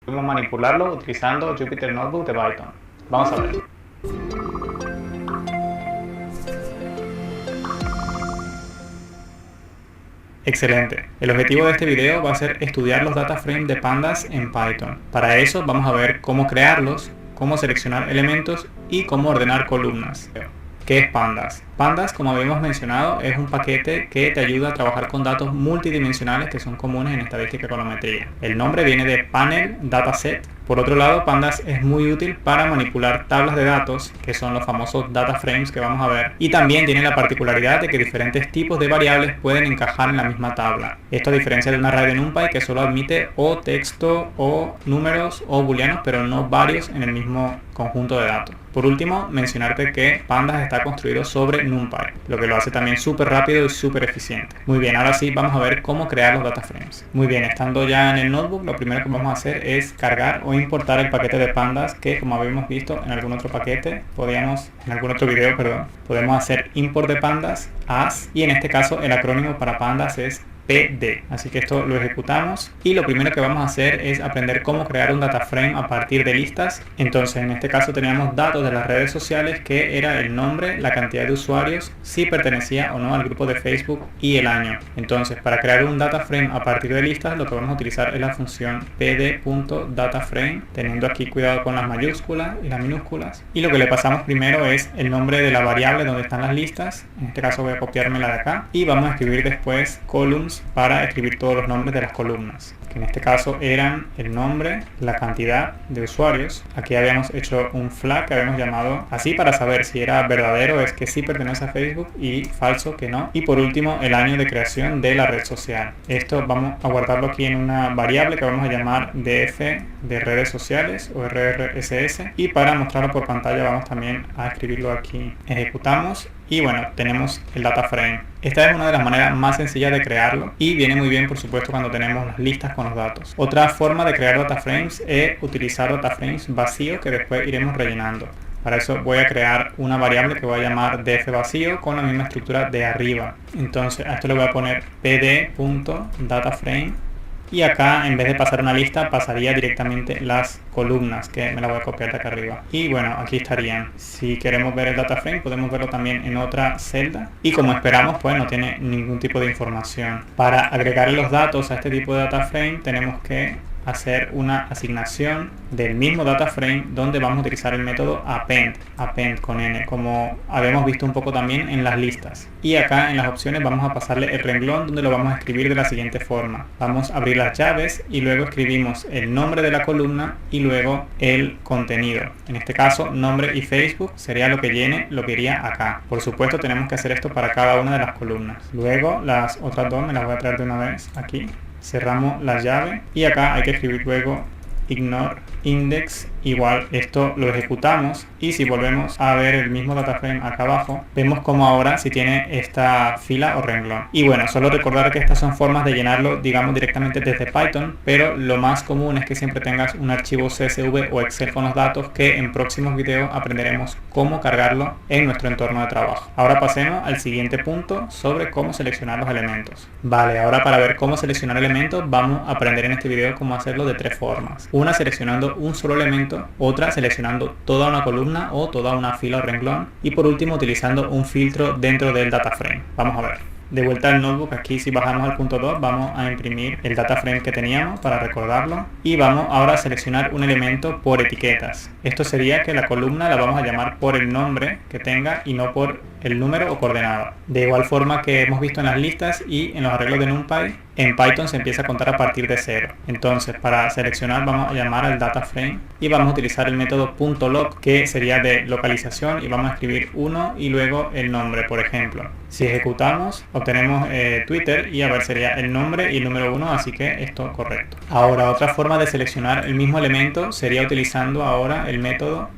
Podemos manipularlo utilizando Jupyter Notebook de Python. Vamos a ver. Excelente. El objetivo de este video va a ser estudiar los data frames de pandas en Python. Para eso vamos a ver cómo crearlos, cómo seleccionar elementos y cómo ordenar columnas. ¿Qué es pandas? Pandas, como habíamos mencionado, es un paquete que te ayuda a trabajar con datos multidimensionales que son comunes en estadística y econometría. El nombre viene de Panel Dataset. Por otro lado, Pandas es muy útil para manipular tablas de datos, que son los famosos data frames que vamos a ver, y también tiene la particularidad de que diferentes tipos de variables pueden encajar en la misma tabla. Esto a diferencia de un array de NumPy que solo admite o texto o números o booleanos, pero no varios en el mismo conjunto de datos. Por último, mencionarte que Pandas está construido sobre NumPy, lo que lo hace también súper rápido y súper eficiente. Muy bien, ahora sí vamos a ver cómo crear los data frames. Muy bien, estando ya en el notebook, lo primero que vamos a hacer es cargar o importar el paquete de pandas que, como habíamos visto en algún otro paquete, en algún otro video, podemos hacer import de pandas as, y en este caso el acrónimo para pandas es PD. Así que esto lo ejecutamos y lo primero que vamos a hacer es aprender cómo crear un data frame a partir de listas. Entonces en este caso teníamos datos de las redes sociales, que era el nombre, la cantidad de usuarios, si pertenecía o no al grupo de Facebook y el año. Entonces para crear un data frame a partir de listas lo que vamos a utilizar es la función pd.dataframe, teniendo aquí cuidado con las mayúsculas y las minúsculas, y lo que le pasamos primero es el nombre de la variable donde están las listas. En este caso voy a copiármela de acá y vamos a escribir después columns para escribir todos los nombres de las columnas, que en este caso eran el nombre, la cantidad de usuarios. Aquí habíamos hecho un flag que habíamos llamado así para saber si era verdadero, es que sí pertenece a Facebook, y falso, que no. Y por último, el año de creación de la red social. Esto vamos a guardarlo aquí en una variable que vamos a llamar df de redes sociales o rrss, y para mostrarlo por pantalla vamos también a escribirlo aquí. Ejecutamos y bueno, tenemos el data frame. Esta es una de las maneras más sencillas de crearlo y viene muy bien, por supuesto, cuando tenemos las listas con los datos. Otra forma de crear data frames es utilizar data frames vacíos que después iremos rellenando. Para eso voy a crear una variable que voy a llamar df vacío con la misma estructura de arriba. Entonces a esto le voy a poner pd.dataframe. Y acá, en vez de pasar una lista, pasaría directamente las columnas, que me la voy a copiar de acá arriba. Y bueno, aquí estarían. Si queremos ver el data frame, podemos verlo también en otra celda. Y como esperamos, pues no tiene ningún tipo de información. Para agregarle los datos a este tipo de data frame, tenemos que hacer una asignación del mismo data frame, donde vamos a utilizar el método append con n, como habíamos visto un poco también en las listas. Y acá en las opciones vamos a pasarle el renglón, donde lo vamos a escribir de la siguiente forma. Vamos a abrir las llaves y luego escribimos el nombre de la columna y luego el contenido. En este caso, nombre y Facebook sería lo que llene lo que iría acá. Por supuesto, tenemos que hacer esto para cada una de las columnas. Luego las otras dos me las voy a traer de una vez aquí. Cerramos la llave y acá hay que escribir luego ignore index igual. Esto lo ejecutamos y si volvemos a ver el mismo data frame acá abajo, vemos como ahora si tiene esta fila o renglón. Y bueno, solo recordar que estas son formas de llenarlo, digamos, directamente desde Python, pero lo más común es que siempre tengas un archivo CSV o Excel con los datos, que en próximos videos aprenderemos cómo cargarlo en nuestro entorno de trabajo. Ahora pasemos al siguiente punto sobre cómo seleccionar los elementos. Vale, ahora para ver cómo seleccionar elementos vamos a aprender en este video cómo hacerlo de tres formas. Una, seleccionando un solo elemento, otra seleccionando toda una columna o toda una fila o renglón, y por último utilizando un filtro dentro del data frame. Vamos a ver. De vuelta al notebook, aquí si bajamos al punto 2 vamos a imprimir el data frame que teníamos para recordarlo, y vamos ahora a seleccionar un elemento por etiquetas. Esto sería que la columna la vamos a llamar por el nombre que tenga y no por el número o coordenada. De igual forma que hemos visto en las listas y en los arreglos de NumPy, en Python se empieza a contar a partir de 0. Entonces para seleccionar vamos a llamar al data frame y vamos a utilizar el método .loc, que sería de localización, y vamos a escribir 1 y luego el nombre, por ejemplo. Si ejecutamos obtenemos Twitter, y a ver, sería el nombre y el número 1, así que esto es correcto. Ahora otra forma de seleccionar el mismo elemento sería utilizando ahora el método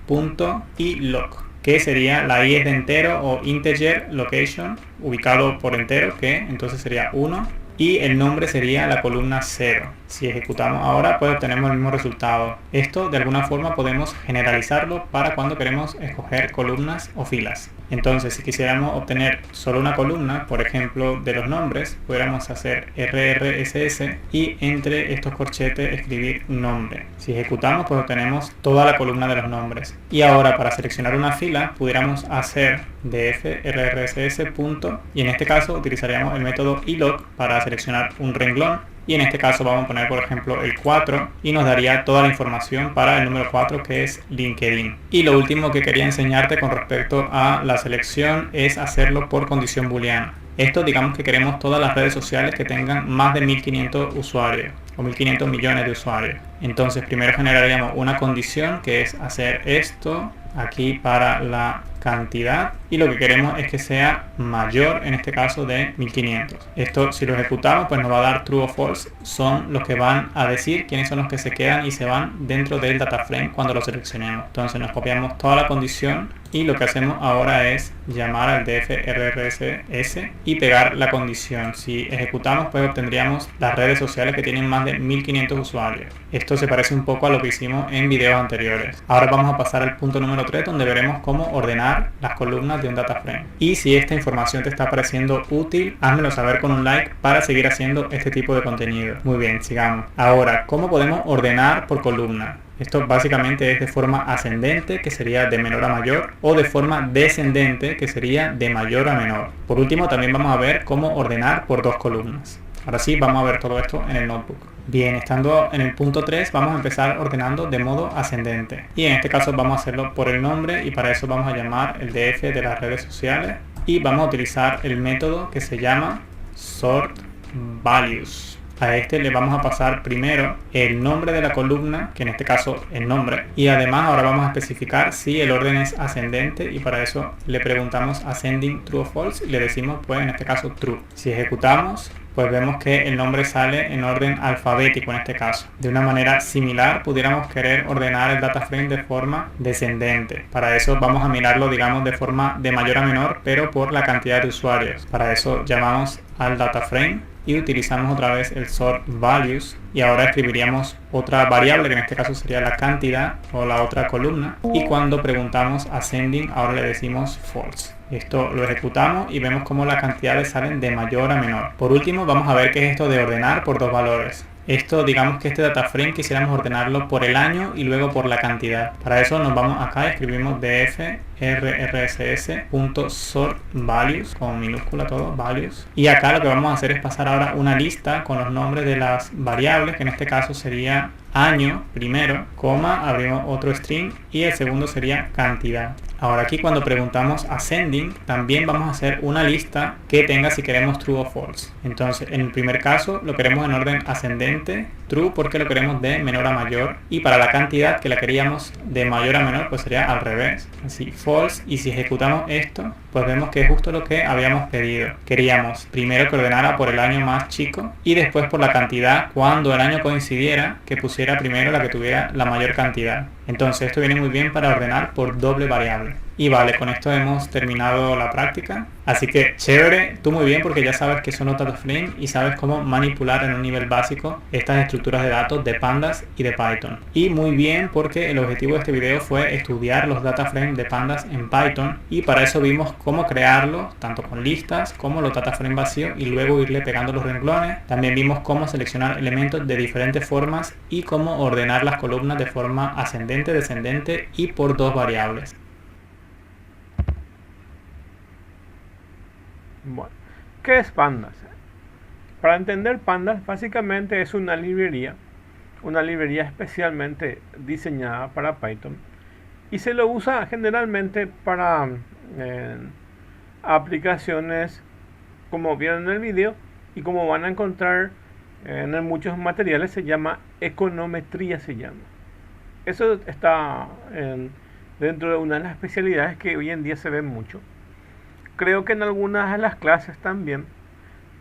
.iloc, que sería la i es de entero o integer location, ubicado por entero, que entonces sería 1, y el nombre sería la columna 0. Si ejecutamos ahora, pues obtenemos el mismo resultado. Esto de alguna forma podemos generalizarlo para cuando queremos escoger columnas o filas. Entonces, si quisiéramos obtener solo una columna, por ejemplo, de los nombres, pudiéramos hacer RRSS y entre estos corchetes escribir nombre. Si ejecutamos, pues obtenemos toda la columna de los nombres. Y ahora, para seleccionar una fila, pudiéramos hacer df rrss punto, y en este caso utilizaríamos el método ilog para seleccionar un renglón. Y en este caso vamos a poner, por ejemplo, el 4 y nos daría toda la información para el número 4, que es LinkedIn. Y lo último que quería enseñarte con respecto a la selección es hacerlo por condición booleana. Esto, digamos que queremos todas las redes sociales que tengan más de 1500 usuarios o 1500 millones de usuarios. Entonces primero generaríamos una condición, que es hacer esto aquí para la cantidad, y lo que queremos es que sea mayor, en este caso, de 1500. Esto, si lo ejecutamos, pues nos va a dar true o false. Son los que van a decir quiénes son los que se quedan y se van dentro del data frame cuando lo seleccionemos. Entonces nos copiamos toda la condición y lo que hacemos ahora es llamar al df rrss y pegar la condición. Si ejecutamos, pues obtendríamos las redes sociales que tienen más de 1500 usuarios. Esto se parece un poco a lo que hicimos en videos anteriores. Ahora vamos a pasar al punto número 3, donde veremos cómo ordenar las columnas de un data frame. Y si esta información te está pareciendo útil, házmelo saber con un like para seguir haciendo este tipo de contenido. Muy bien, sigamos. Ahora, ¿cómo podemos ordenar por columna? Esto básicamente es de forma ascendente, que sería de menor a mayor, o de forma descendente, que sería de mayor a menor. Por último, también vamos a ver cómo ordenar por dos columnas. Ahora sí, vamos a ver todo esto en el notebook. Bien, estando en el punto 3, vamos a empezar ordenando de modo ascendente. Y en este caso vamos a hacerlo por el nombre, y para eso vamos a llamar el df de las redes sociales. Y vamos a utilizar el método que se llama sortValues. A este le vamos a pasar primero el nombre de la columna, que en este caso el nombre, y además ahora vamos a especificar si el orden es ascendente, y para eso le preguntamos ascending true o false y le decimos, pues en este caso, true. Si ejecutamos, pues vemos que el nombre sale en orden alfabético en este caso. De una manera similar, pudiéramos querer ordenar el data frame de forma descendente. Para eso vamos a mirarlo, digamos, de forma de mayor a menor, pero por la cantidad de usuarios. Para eso llamamos al data frame y utilizamos otra vez el sortValues, y ahora escribiríamos otra variable, que en este caso sería la cantidad o la otra columna, y cuando preguntamos ascending ahora le decimos false. Esto lo ejecutamos y vemos cómo las cantidades salen de mayor a menor. Por último, vamos a ver qué es esto de ordenar por dos valores. Esto, digamos que este data frame quisiéramos ordenarlo por el año y luego por la cantidad. Para eso nos vamos acá, escribimos df rrss.sortValues, con minúscula todo, values. Y acá lo que vamos a hacer es pasar ahora una lista con los nombres de las variables, que en este caso sería año primero, coma, abrimos otro string, y el segundo sería cantidad. Ahora aquí, cuando preguntamos ascending, también vamos a hacer una lista que tenga, si queremos, true o false. Entonces, en el primer caso lo queremos en orden ascendente, true porque lo queremos de menor a mayor, y para la cantidad, que la queríamos de mayor a menor, pues sería al revés, así, false. Y si ejecutamos esto, pues vemos que es justo lo que habíamos pedido. Queríamos primero que ordenara por el año más chico y después por la cantidad, cuando el año coincidiera, que pusiera primero la que tuviera la mayor cantidad. Entonces esto viene muy bien para ordenar por doble variable. Y vale, con esto hemos terminado la práctica. Así que chévere, tú muy bien, porque ya sabes que son los data frame y sabes cómo manipular en un nivel básico estas estructuras de datos de Pandas y de Python. Y muy bien, porque el objetivo de este video fue estudiar los data frame de Pandas en Python, y para eso vimos cómo crearlos, tanto con listas como los data frame vacíos, y luego irle pegando los renglones. También vimos cómo seleccionar elementos de diferentes formas y cómo ordenar las columnas de forma ascendente, descendente y por dos variables. Bueno, ¿qué es Pandas? Para entender Pandas, básicamente es una librería especialmente diseñada para Python, y se lo usa generalmente para aplicaciones, como vieron en el video y como van a encontrar en muchos materiales. Se llama econometría, se llama. Eso está dentro de una de las especialidades que hoy en día se ven mucho. Creo que en algunas de las clases también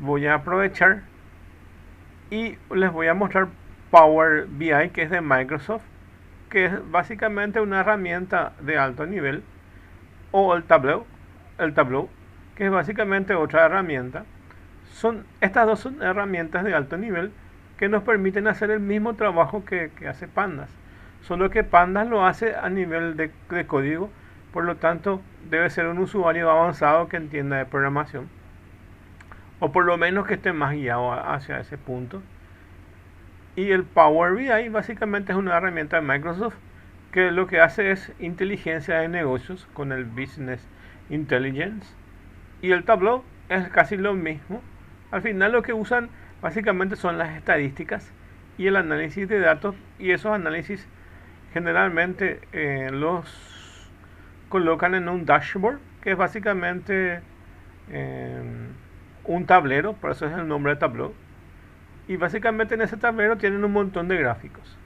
voy a aprovechar y les voy a mostrar Power BI, que es de Microsoft, que es básicamente una herramienta de alto nivel, o el Tableau, que es básicamente otra herramienta. Estas dos son herramientas de alto nivel que nos permiten hacer el mismo trabajo que hace Pandas, solo que Pandas lo hace a nivel de código, Por lo tanto, debe ser un usuario avanzado que entienda de programación, o por lo menos que esté más guiado hacia ese punto. Y el Power BI básicamente es una herramienta de Microsoft que lo que hace es inteligencia de negocios con el Business Intelligence. Y el Tableau es casi lo mismo. Al final lo que usan básicamente son las estadísticas y el análisis de datos, y esos análisis generalmente los colocan en un dashboard, que es básicamente un tablero, por eso es el nombre de Tableau. Y básicamente en ese tablero tienen un montón de gráficos.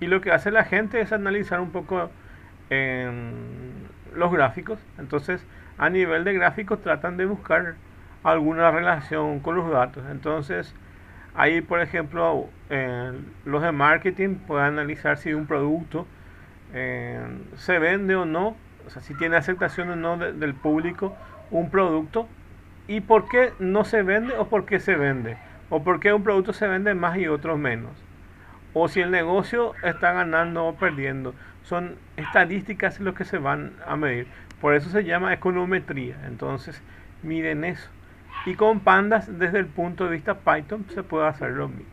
Y lo que hace la gente es analizar un poco los gráficos. Entonces, a nivel de gráficos tratan de buscar alguna relación con los datos. Entonces, ahí, por ejemplo, los de marketing pueden analizar si un producto se vende o no, o sea, si tiene aceptación o no del público un producto, y por qué no se vende o por qué se vende, o por qué un producto se vende más y otros menos, o si el negocio está ganando o perdiendo. Son estadísticas lo que se van a medir. Por eso se llama econometría. Entonces, miren eso. Y con Pandas, desde el punto de vista Python, se puede hacer lo mismo.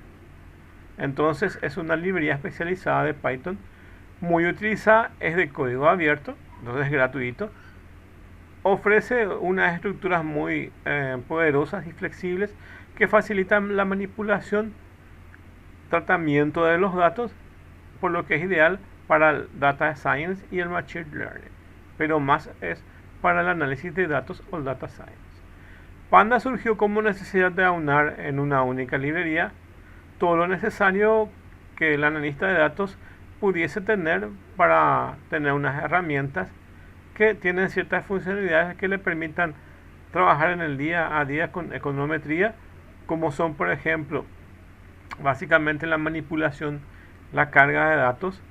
Entonces, es una librería especializada de Python, muy utilizada, es de código abierto, entonces es gratuito. Ofrece unas estructuras muy poderosas y flexibles que facilitan la manipulación, tratamiento de los datos, por lo que es ideal para el data science y el machine learning, pero más es para el análisis de datos o el data science. Panda surgió como necesidad de aunar en una única librería todo lo necesario que el analista de datos pudiese tener para tener unas herramientas que tienen ciertas funcionalidades que le permitan trabajar en el día a día con econometría, como son, por ejemplo, básicamente la manipulación, la carga de datos,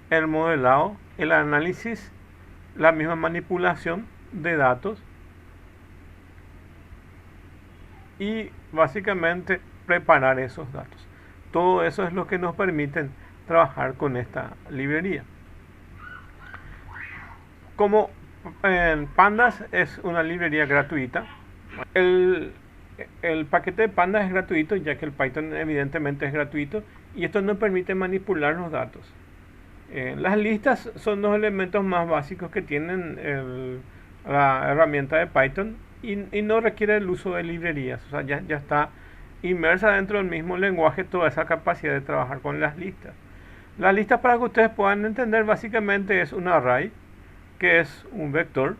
el modelado, el análisis, la misma manipulación de datos y básicamente preparar esos datos. Todo eso es lo que nos permiten trabajar con esta librería. Como Pandas es una librería gratuita, el paquete de Pandas es gratuito, ya que el Python evidentemente es gratuito, y esto nos permite manipular los datos. Las listas son los elementos más básicos que tienen la herramienta de Python, y no requiere el uso de librerías. O sea, ya está inmersa dentro del mismo lenguaje toda esa capacidad de trabajar con las listas. Las listas, para que ustedes puedan entender, básicamente es un array, que es un vector,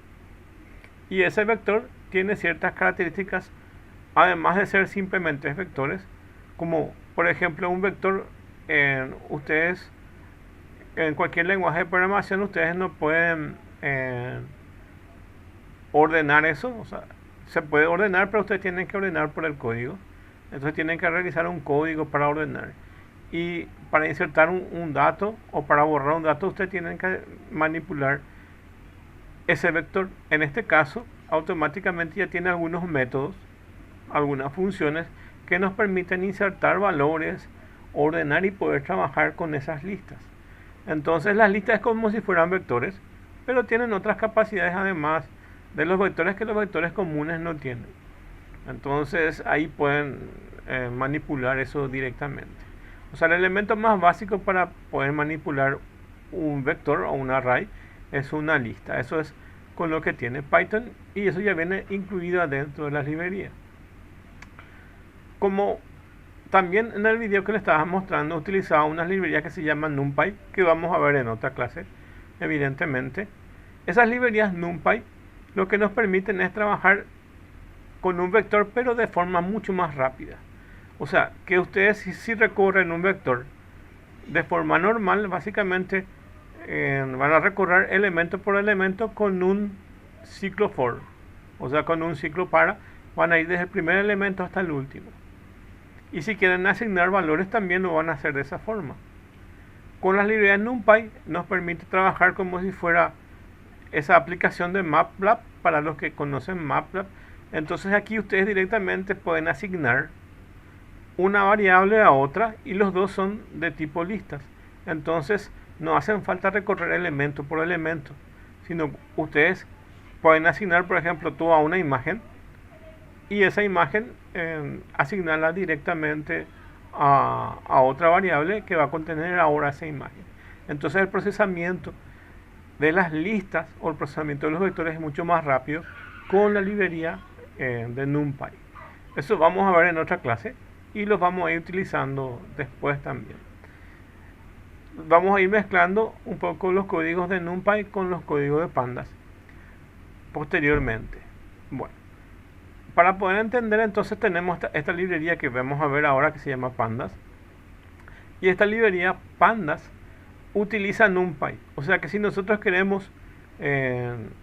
y ese vector tiene ciertas características, además de ser simplemente vectores, como por ejemplo un vector, ustedes en cualquier lenguaje de programación ustedes no pueden ordenar eso. O sea, se puede ordenar, pero ustedes tienen que ordenar por el código. Entonces tienen que realizar un código para ordenar, y para insertar un dato o para borrar un dato ustedes tienen que manipular ese vector. En este caso, automáticamente ya tiene algunos métodos, algunas funciones que nos permiten insertar valores, ordenar y poder trabajar con esas listas. Entonces las listas es como si fueran vectores, pero tienen otras capacidades además de los vectores que los vectores comunes no tienen. Entonces ahí pueden manipular eso directamente. O sea, el elemento más básico para poder manipular un vector o un array es una lista. Eso es con lo que tiene Python, y eso ya viene incluido dentro de las librerías. Como también en el video que le estaba mostrando, utilizaba una librería que se llama NumPy, que vamos a ver en otra clase, evidentemente. Esas librerías NumPy lo que nos permiten es trabajar con un vector, pero de forma mucho más rápida. O sea, que ustedes si recorren un vector de forma normal, básicamente van a recorrer elemento por elemento con un ciclo for, o sea, con un ciclo para, van a ir desde el primer elemento hasta el último. Y si quieren asignar valores también lo van a hacer de esa forma. Con las librerías NumPy nos permite trabajar como si fuera esa aplicación de MATLAB, para los que conocen MATLAB. Entonces aquí ustedes directamente pueden asignar una variable a otra, y los dos son de tipo listas. Entonces no hacen falta recorrer elemento por elemento, sino ustedes pueden asignar, por ejemplo, tú a una imagen y esa imagen asignarla directamente a otra variable que va a contener ahora esa imagen. Entonces el procesamiento de las listas o el procesamiento de los vectores es mucho más rápido con la librería de NumPy. Eso vamos a ver en otra clase y los vamos a ir utilizando después también. Vamos a ir mezclando un poco los códigos de NumPy con los códigos de Pandas posteriormente. Bueno, para poder entender, entonces tenemos esta librería que vamos a ver ahora que se llama Pandas. Y esta librería Pandas utiliza NumPy. O sea que si nosotros queremos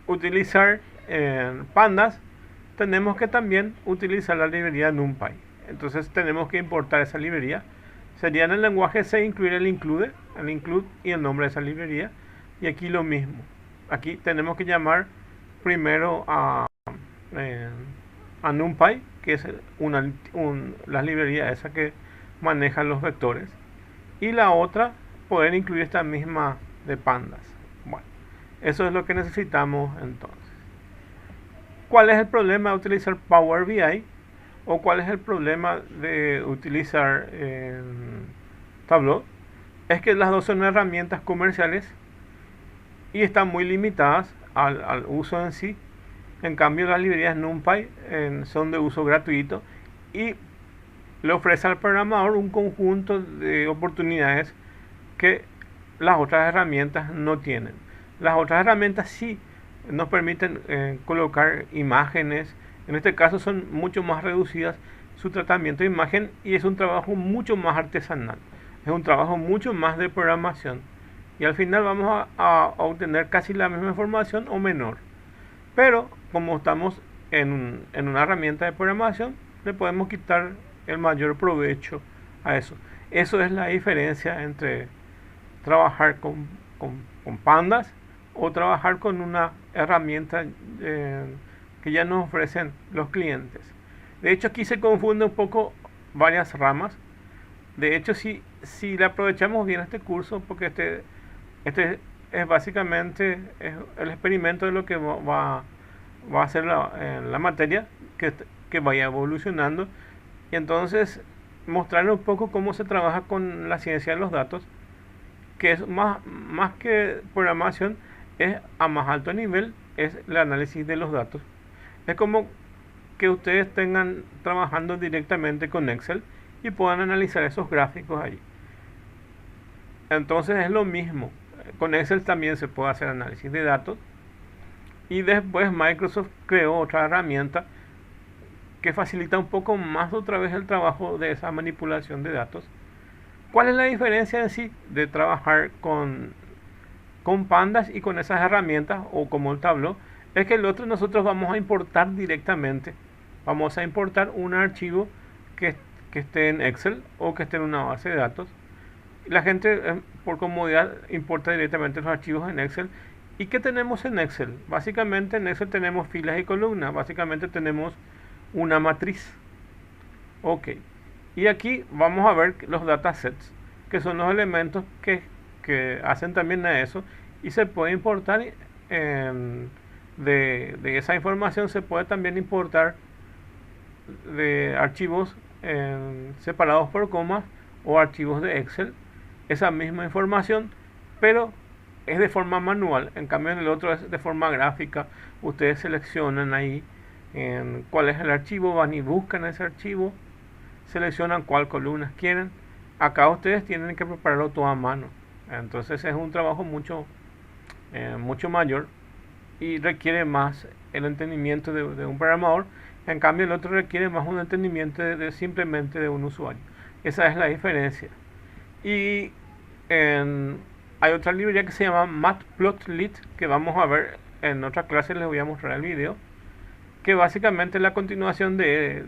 utilizar Pandas, tenemos que también utilizar la librería NumPy. Entonces tenemos que importar esa librería. Sería en el lenguaje C incluir el include y el nombre de esa librería. Y aquí lo mismo. Aquí tenemos que llamar primero a NumPy, que es la librería esa que maneja los vectores. Y la otra, poder incluir esta misma de Pandas. Bueno, eso es lo que necesitamos entonces. ¿Cuál es el problema de utilizar Power BI? ¿O cuál es el problema de utilizar Tableau? Es que las dos son herramientas comerciales y están muy limitadas al uso en sí. En cambio, las librerías NumPy son de uso gratuito y le ofrece al programador un conjunto de oportunidades que las otras herramientas no tienen. Las otras herramientas sí nos permiten colocar imágenes. En este caso son mucho más reducidas su tratamiento de imagen y es un trabajo mucho más artesanal. Es un trabajo mucho más de programación. Y al final vamos a obtener casi la misma información o menor. Pero como estamos en una herramienta de programación, le podemos quitar el mayor provecho a eso. Eso es la diferencia entre trabajar con Pandas o trabajar con una herramienta que ya nos ofrecen los clientes. De hecho, aquí se confunde un poco varias ramas. De hecho, si le aprovechamos bien este curso, porque este es básicamente el experimento de lo que va a ser la materia que vaya evolucionando. Y entonces mostrarle un poco cómo se trabaja con la ciencia de los datos, que es más que programación, es a más alto nivel, es el análisis de los datos. Es como que ustedes tengan trabajando directamente con Excel y puedan analizar esos gráficos ahí. Entonces es lo mismo. Con Excel también se puede hacer análisis de datos. Y después Microsoft creó otra herramienta que facilita un poco más otra vez el trabajo de esa manipulación de datos. ¿Cuál es la diferencia en sí de trabajar con Pandas y con esas herramientas o como el Tableau? Es que el otro nosotros vamos a importar directamente. Vamos a importar un archivo que esté en Excel o que esté en una base de datos. La gente por comodidad importa directamente los archivos en Excel. ¿Y qué tenemos en Excel? Básicamente en Excel tenemos filas y columnas. Básicamente tenemos una matriz. Ok. Y aquí vamos a ver los datasets, que son los elementos que hacen también a eso. Y se puede importar de esa información, se puede también importar de archivos separados por comas o archivos de Excel. Esa misma información, pero es de forma manual. En cambio en el otro es de forma gráfica. Ustedes seleccionan ahí cuál es el archivo, van y buscan ese archivo, seleccionan cuál columnas quieren. Acá ustedes tienen que prepararlo todo a mano. Entonces es un trabajo mucho mayor y requiere más el entendimiento de un programador. En cambio el otro requiere más un entendimiento simplemente de un usuario. Esa es la diferencia. Y hay otra librería que se llama Matplotlib, que vamos a ver en otra clase, les voy a mostrar el video, que básicamente es la continuación del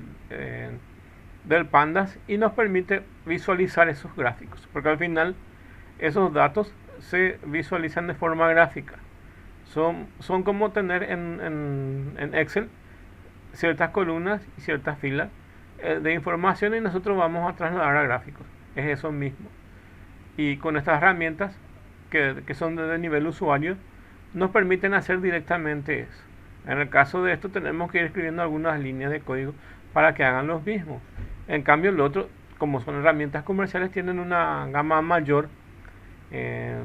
Pandas y nos permite visualizar esos gráficos, porque al final esos datos se visualizan de forma gráfica. Son como tener en Excel ciertas columnas y ciertas filas de información y nosotros vamos a trasladar a gráficos. Es eso mismo. Y con estas herramientas que son de nivel usuario, nos permiten hacer directamente eso. En el caso de esto tenemos que ir escribiendo algunas líneas de código para que hagan los mismos. En cambio el otro, como son herramientas comerciales, tienen una gama mayor eh,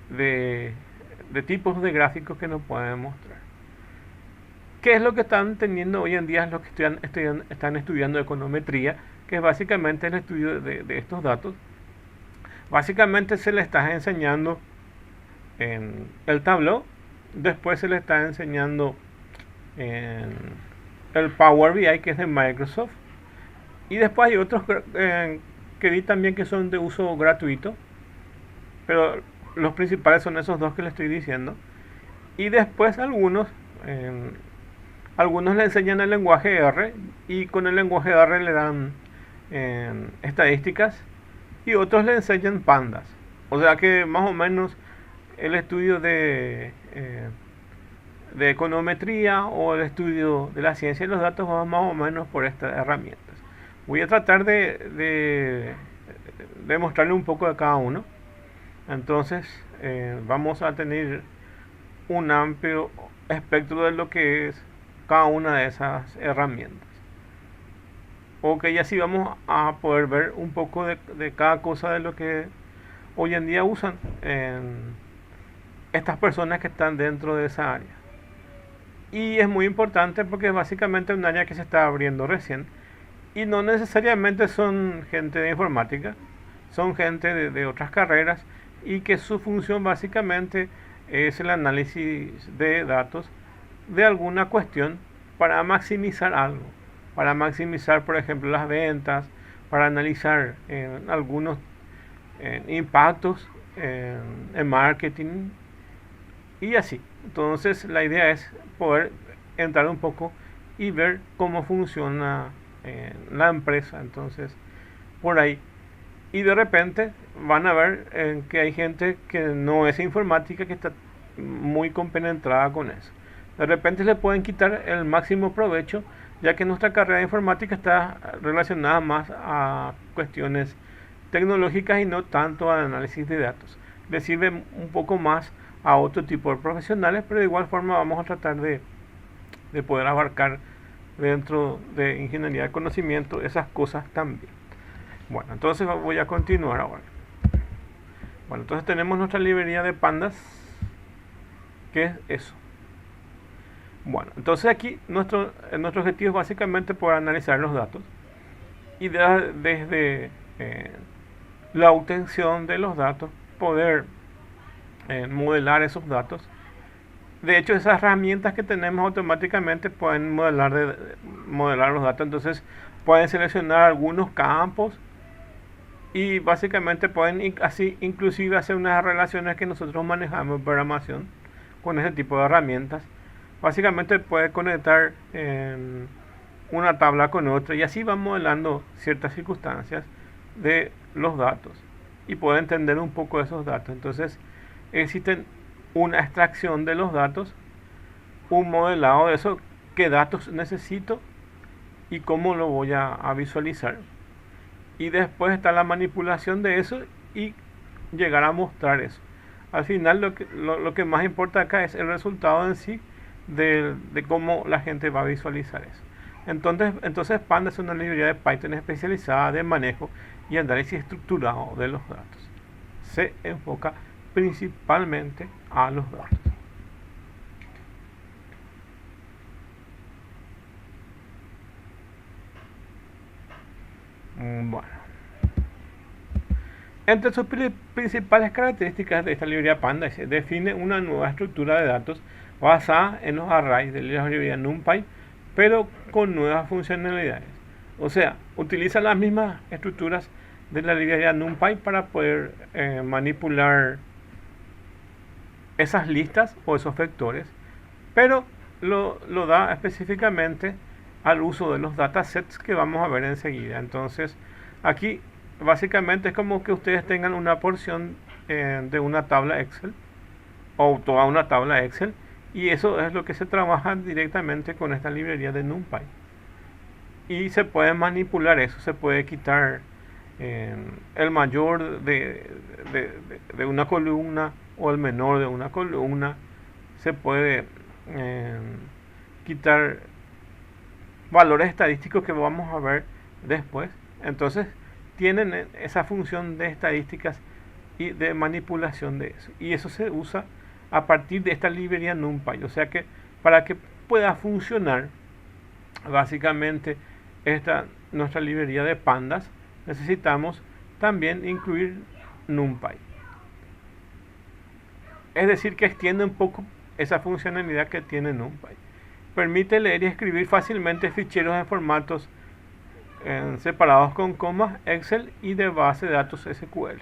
de, de tipos de gráficos que nos pueden mostrar. ¿Qué es lo que están teniendo hoy en día los que están estudiando econometría? Que es básicamente el estudio de estos datos. Básicamente se les está enseñando en el Tableau, después se les está enseñando en el Power BI, que es de Microsoft, y después hay otros que vi también que son de uso gratuito, pero los principales son esos dos que les estoy diciendo. Y después algunos le enseñan el lenguaje R, y con el lenguaje R le dan estadísticas, y otros le enseñan pandas. O sea que más o menos el estudio de econometría o el estudio de la ciencia de los datos va más o menos por estas herramientas. Voy a tratar de mostrarle un poco de cada uno. Entonces vamos a tener un amplio espectro de lo que es cada una de esas herramientas. Ok, y así vamos a poder ver un poco de cada cosa de lo que hoy en día usan estas personas que están dentro de esa área. Y es muy importante porque es básicamente un área que se está abriendo recién. Y no necesariamente son gente de informática, son gente de otras carreras, y que su función básicamente es el análisis de datos de alguna cuestión para maximizar algo. Para maximizar, por ejemplo, las ventas, para analizar algunos impactos en marketing y así. Entonces la idea es poder entrar un poco y ver cómo funciona la empresa. Entonces por ahí, y de repente van a ver que hay gente que no es informática, que está muy compenetrada con eso. De repente le pueden quitar el máximo provecho, ya que nuestra carrera de informática está relacionada más a cuestiones tecnológicas y no tanto al análisis de datos. Le sirve un poco más a otro tipo de profesionales, pero de igual forma vamos a tratar de poder abarcar dentro de ingeniería de conocimiento esas cosas también. Bueno, entonces voy a continuar ahora. Bueno, entonces tenemos nuestra librería de pandas, que es eso. Bueno, entonces aquí nuestro objetivo es básicamente poder analizar los datos y desde la obtención de los datos poder modelar esos datos. De hecho, esas herramientas que tenemos automáticamente pueden modelar los datos. Entonces pueden seleccionar algunos campos y básicamente pueden así inclusive hacer unas relaciones que nosotros manejamos en programación con ese tipo de herramientas. Básicamente puede conectar una tabla con otra y así va modelando ciertas circunstancias de los datos y puede entender un poco de esos datos. Entonces existen una extracción de los datos, un modelado de eso, qué datos necesito y cómo lo voy a visualizar. Y después está la manipulación de eso y llegar a mostrar eso. Al final lo que más importa acá es el resultado en sí de cómo la gente va a visualizar eso. Entonces Panda es una librería de Python especializada de manejo y análisis estructurado de los datos. Se enfoca principalmente a los datos. Bueno, entre sus principales características de esta librería Panda se define una nueva estructura de datos basada en los arrays de la librería NumPy, pero con nuevas funcionalidades. O sea, utiliza las mismas estructuras de la librería NumPy para poder manipular esas listas o esos vectores, pero lo da específicamente al uso de los datasets que vamos a ver enseguida. Entonces aquí básicamente es como que ustedes tengan una porción de una tabla Excel o toda una tabla Excel, y eso es lo que se trabaja directamente con esta librería de NumPy. Y se puede manipular eso, se puede quitar el mayor de una columna o el menor de una columna, se puede quitar valores estadísticos que vamos a ver después. Entonces tienen esa función de estadísticas y de manipulación de eso. Y eso se usa a partir de esta librería NumPy. O sea que para que pueda funcionar básicamente nuestra librería de pandas, necesitamos también incluir NumPy. Es decir, que extiende un poco esa funcionalidad que tiene NumPy. Permite leer y escribir fácilmente ficheros en formatos separados con comas, Excel y de base de datos SQL.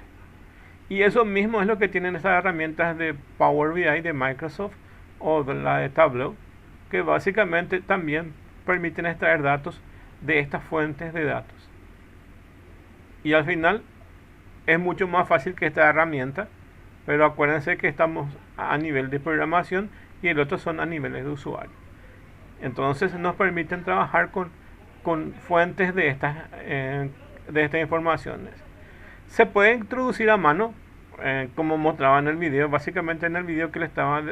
Y eso mismo es lo que tienen estas herramientas de Power BI de Microsoft o de la de Tableau, que básicamente también permiten extraer datos de estas fuentes de datos. Y al final es mucho más fácil que esta herramienta, pero acuérdense que estamos a nivel de programación y el otro son a niveles de usuario. Entonces nos permiten trabajar con fuentes de estas informaciones. Se puede introducir a mano, como mostraba en el video. Básicamente en el video que le estaba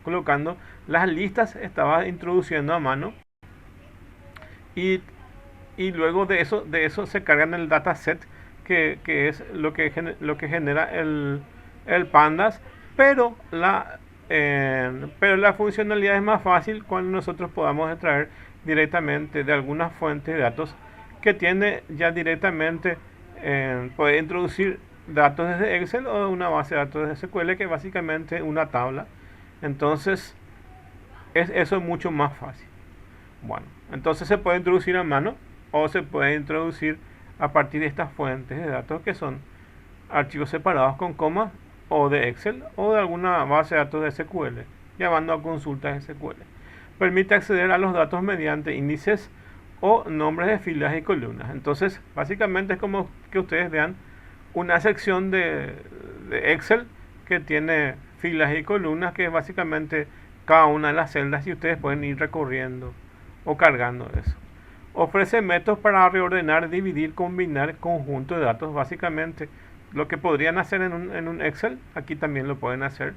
colocando, las listas estaba introduciendo a mano. Y luego de eso se carga en el dataset, que es lo que genera el pandas. Pero la funcionalidad es más fácil cuando nosotros podamos extraer directamente de algunas fuentes de datos que tiene ya directamente. Puede introducir datos desde Excel o una base de datos de SQL, que es básicamente una tabla. Entonces eso es mucho más fácil. Bueno, entonces se puede introducir a mano o se puede introducir a partir de estas fuentes de datos, que son archivos separados con comas o de Excel o de alguna base de datos de SQL, llamando a consultas SQL. Permite acceder a los datos mediante índices o nombres de filas y columnas. Entonces básicamente es como que ustedes vean una sección de Excel que tiene filas y columnas, que es básicamente cada una de las celdas, y ustedes pueden ir recorriendo o cargando eso. Ofrece métodos para reordenar, dividir, combinar conjuntos de datos. Básicamente lo que podrían hacer en un Excel, aquí también lo pueden hacer,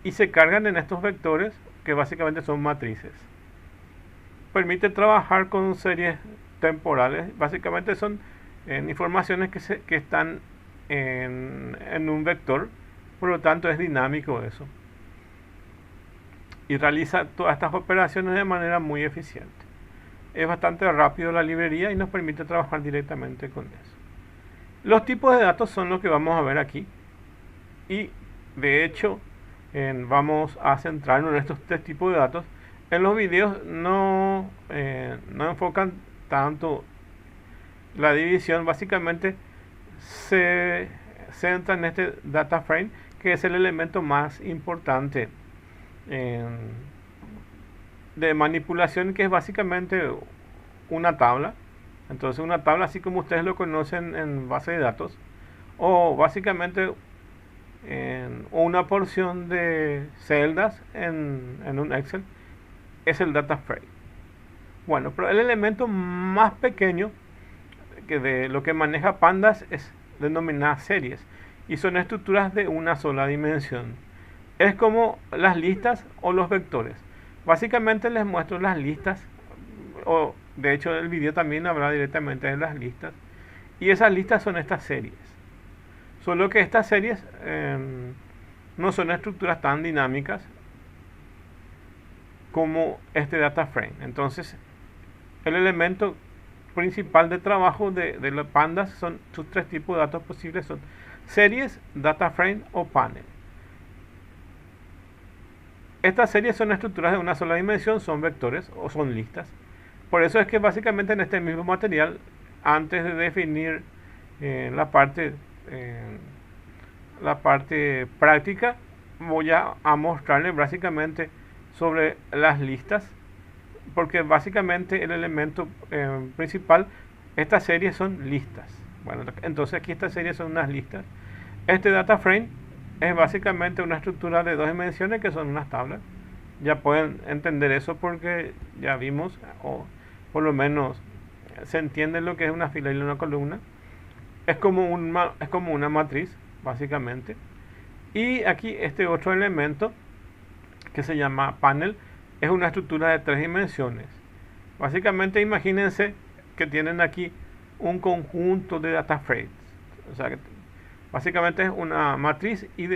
y se cargan en estos vectores que básicamente son matrices. Permite trabajar con series temporales. Básicamente son informaciones que están en un vector, por lo tanto es dinámico eso. Y realiza todas estas operaciones de manera muy eficiente. Es bastante rápido la librería y nos permite trabajar directamente con eso. Los tipos de datos son los que vamos a ver aquí. Y de hecho vamos a centrarnos en estos tres tipos de datos. En los videos no enfocan tanto la división. Básicamente se centra en este data frame, que es el elemento más importante de manipulación, que es básicamente una tabla. Entonces una tabla, así como ustedes lo conocen en base de datos, o básicamente una porción de celdas en un Excel, es el data frame. Bueno, pero el elemento más pequeño que de lo que maneja pandas es denominadas series, y son estructuras de una sola dimensión. Es como las listas o los vectores. Básicamente les muestro las listas, o de hecho el video también habla directamente de las listas, y esas listas son estas series. Solo que estas series no son estructuras tan dinámicas como este data frame. Entonces el elemento principal de trabajo de los pandas son sus tres tipos de datos posibles: son series, data frame o panel. Estas series son estructuras de una sola dimensión, son vectores o son listas. Por eso es que básicamente en este mismo material, antes de definir la parte práctica, voy a mostrarles básicamente sobre las listas, porque básicamente el elemento principal, estas series son listas. Bueno, entonces aquí estas series son unas listas. Este data frame es básicamente una estructura de dos dimensiones, que son unas tablas. Ya pueden entender eso porque ya vimos, o por lo menos se entiende lo que es una fila y una columna. Es como una matriz, básicamente. Y aquí este otro elemento que se llama panel, es una estructura de 3 dimensiones. Básicamente imagínense que tienen aquí un conjunto de data frames. O sea, básicamente es una matriz y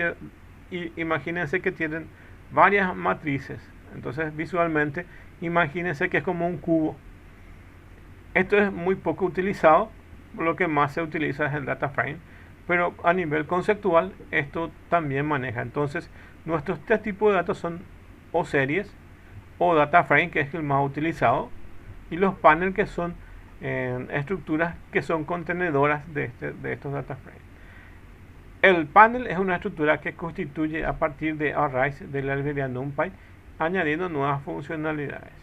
imagínense que tienen varias matrices. Entonces visualmente imagínense que es como un cubo. Esto es muy poco utilizado, lo que más se utiliza es el data frame, pero a nivel conceptual esto también maneja. Entonces nuestros 3 tipos de datos son o series o data frame, que es el más utilizado, y los panels, que son estructuras que son contenedoras de estos data frames. El panel es una estructura que constituye a partir de arrays de la librería NumPy, añadiendo nuevas funcionalidades.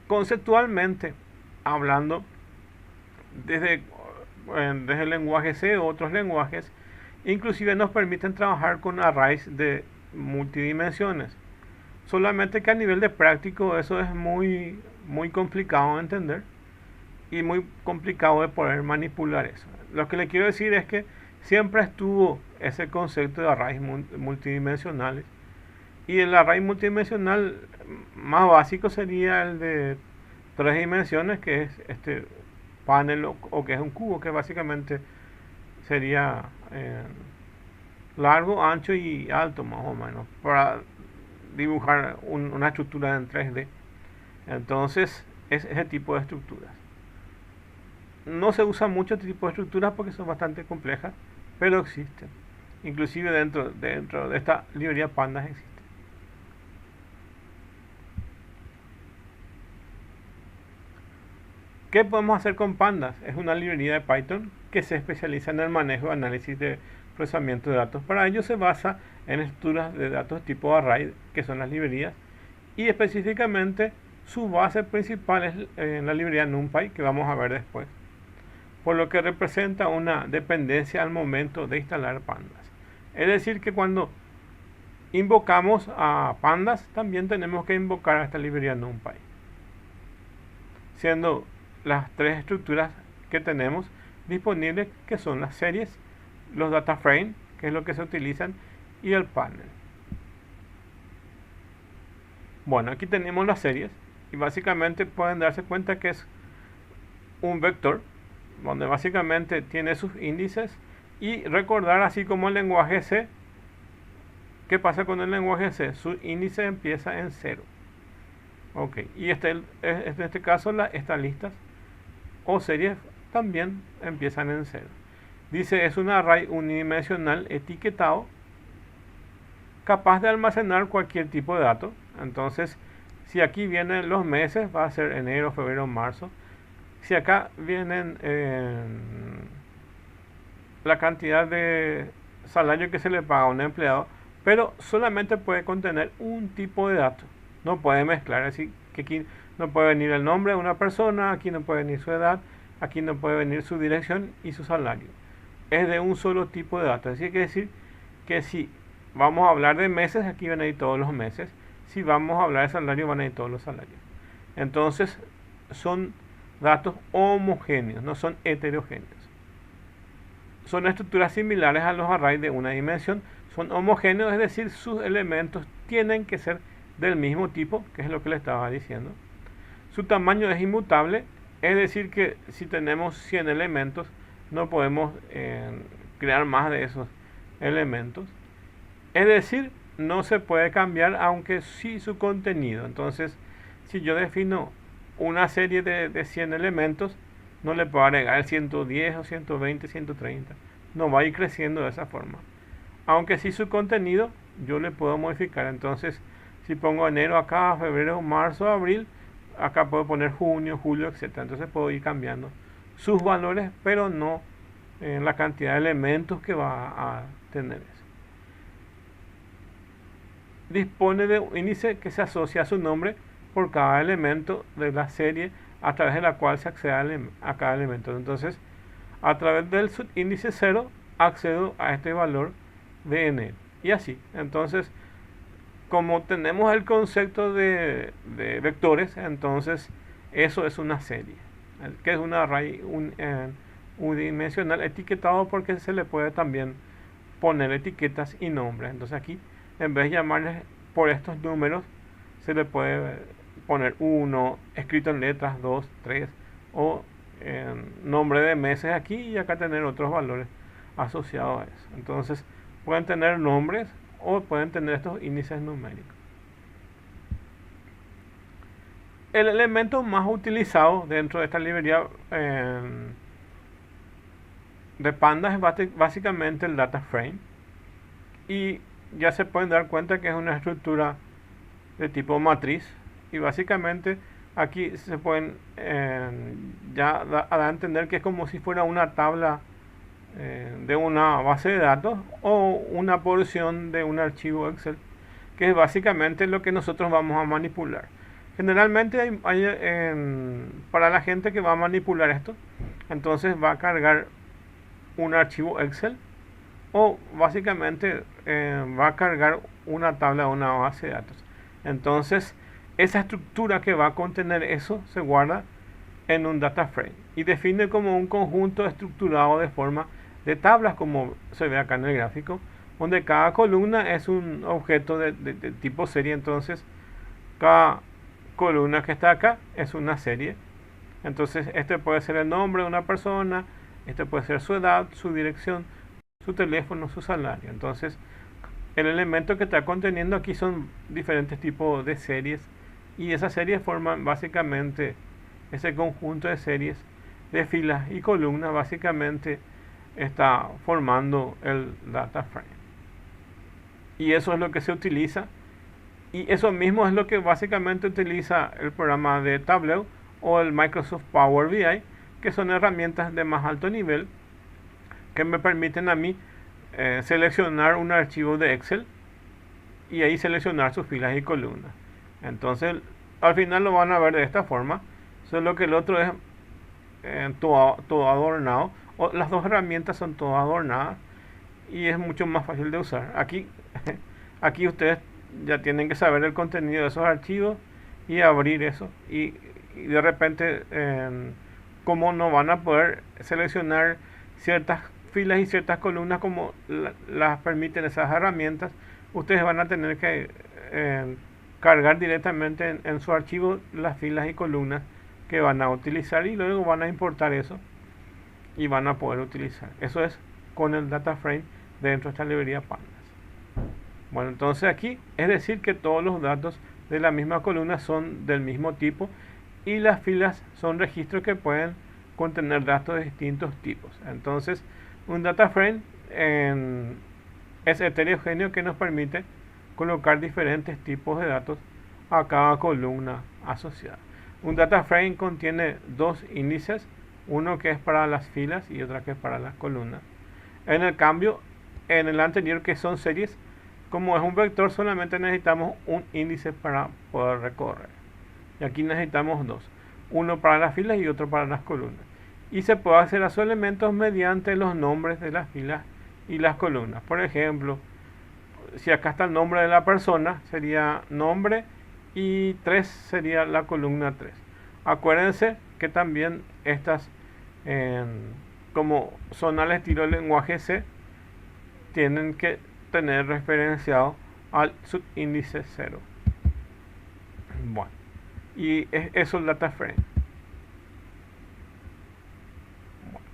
Conceptualmente hablando, desde el lenguaje C o otros lenguajes, inclusive nos permiten trabajar con arrays de multidimensiones. Solamente que a nivel de práctico eso es muy complicado de entender y muy complicado de poder manipular eso. Lo que le quiero decir es que siempre estuvo ese concepto de arrays multidimensionales, y el array multidimensional más básico sería el de 3 dimensiones, que es este panel o que es un cubo, que básicamente sería largo, ancho y alto, más o menos, para dibujar una estructura en 3D. Entonces es ese tipo de estructuras. No se usa mucho este tipo de estructuras porque son bastante complejas, pero existen. Inclusive dentro de esta librería Pandas existe. ¿Qué podemos hacer con Pandas? Es una librería de Python que se especializa en el manejo y análisis de procesamiento de datos. Para ello se basa en estructuras de datos tipo array, que son las librerías, y específicamente su base principal es en la librería NumPy, que vamos a ver después, por lo que representa una dependencia al momento de instalar Pandas. Es decir, que cuando invocamos a Pandas, también tenemos que invocar a esta librería NumPy, siendo las 3 estructuras que tenemos disponibles, que son las series, los data frame, que es lo que se utilizan, y el panel. Bueno, aquí tenemos las series y básicamente pueden darse cuenta que es un vector donde básicamente tiene sus índices, y recordar, así como el lenguaje C, ¿qué pasa con el lenguaje C? Su índice empieza en 0. Ok, y en este caso estas listas o series también empiezan en 0. Dice, es un array unidimensional etiquetado capaz de almacenar cualquier tipo de dato. Entonces, si aquí vienen los meses, va a ser enero, febrero, marzo. Si acá vienen la cantidad de salario que se le paga a un empleado, pero solamente puede contener un tipo de dato. No puede mezclar, así que aquí no puede venir el nombre de una persona, aquí no puede venir su edad, aquí no puede venir su dirección y su salario. Es de un solo tipo de datos. Así que decir que si vamos a hablar de meses, aquí van a ir todos los meses. Si vamos a hablar de salario, van a ir todos los salarios. Entonces son datos homogéneos, no son heterogéneos. Son estructuras similares a los arrays de una dimensión. Son homogéneos, es decir, sus elementos tienen que ser del mismo tipo, que es lo que le estaba diciendo. Su tamaño es inmutable, es decir, que si tenemos 100 elementos, no podemos crear más de esos elementos. Es decir, no se puede cambiar, aunque sí su contenido. Entonces, si yo defino una serie de 100 elementos, no le puedo agregar 110 o 120, 130. No va a ir creciendo de esa forma. Aunque sí su contenido, yo le puedo modificar. Entonces, si pongo enero acá, febrero, marzo, abril, acá puedo poner junio, julio, etc. Entonces puedo ir cambiando sus valores, pero no en la cantidad de elementos que va a tener eso. Dispone de un índice que se asocia a su nombre por cada elemento de la serie a través de la cual se accede a cada elemento. Entonces, a través del subíndice 0 accedo a este valor de enero. Y así. Entonces, como tenemos el concepto de vectores, entonces eso es una serie, que es un array unidimensional etiquetado, porque se le puede también poner etiquetas y nombres. Entonces aquí, en vez de llamarles por estos números se le puede poner 1, escrito en letras, 2, 3, o nombre de meses aquí, y acá tener otros valores asociados a eso. Entonces pueden tener nombres o pueden tener estos índices numéricos. El elemento más utilizado dentro de esta librería de Pandas es básicamente el data frame, y ya se pueden dar cuenta que es una estructura de tipo matriz, y básicamente aquí se pueden ya dar a entender que es como si fuera una tabla de una base de datos o una porción de un archivo Excel, que es básicamente lo que nosotros vamos a manipular. Generalmente para la gente que va a manipular esto, entonces va a cargar un archivo Excel, o básicamente va a cargar una tabla de una base de datos. Entonces esa estructura que va a contener eso se guarda en un data frame y define como un conjunto estructurado de forma de tablas, como se ve acá en el gráfico, donde cada columna es un objeto de tipo serie. Entonces cada columna que está acá es una serie. Entonces este puede ser el nombre de una persona, este puede ser su edad, su dirección, su teléfono, su salario. Entonces el elemento que está conteniendo aquí son diferentes tipos de series, y esas series forman básicamente ese conjunto de series de filas y columnas. Básicamente está formando el data frame, y eso es lo que se utiliza, y eso mismo es lo que básicamente utiliza el programa de Tableau o el Microsoft Power BI, que son herramientas de más alto nivel que me permiten a mí seleccionar un archivo de Excel y ahí seleccionar sus filas y columnas. Entonces al final lo van a ver de esta forma, solo que el otro es todo adornado, o las dos herramientas son todas adornadas, y es mucho más fácil de usar. Aquí ustedes ya tienen que saber el contenido de esos archivos y abrir eso, y de repente como no van a poder seleccionar ciertas filas y ciertas columnas como las permiten esas herramientas, ustedes van a tener que cargar directamente en su archivo las filas y columnas que van a utilizar, y luego van a importar eso y van a poder utilizar. Eso es con el data frame dentro de esta librería Pandas. Bueno, entonces aquí es decir que todos los datos de la misma columna son del mismo tipo, y las filas son registros que pueden contener datos de distintos tipos. Entonces un data frame es heterogéneo, que nos permite colocar diferentes tipos de datos a cada columna asociada. Un data frame contiene dos índices, uno que es para las filas y otra que es para las columnas. En el cambio, en el anterior, que son series, como es un vector, solamente necesitamos un índice para poder recorrer, y aquí necesitamos dos, uno para las filas y otro para las columnas, y se puede hacer a sus elementos mediante los nombres de las filas y las columnas. Por ejemplo, si acá está el nombre de la persona, sería nombre, y 3 sería la columna 3. Acuérdense que también estas, como son al estilo del lenguaje C, tienen que tener referenciado al subíndice 0. Bueno, y eso es el data frame. Bueno,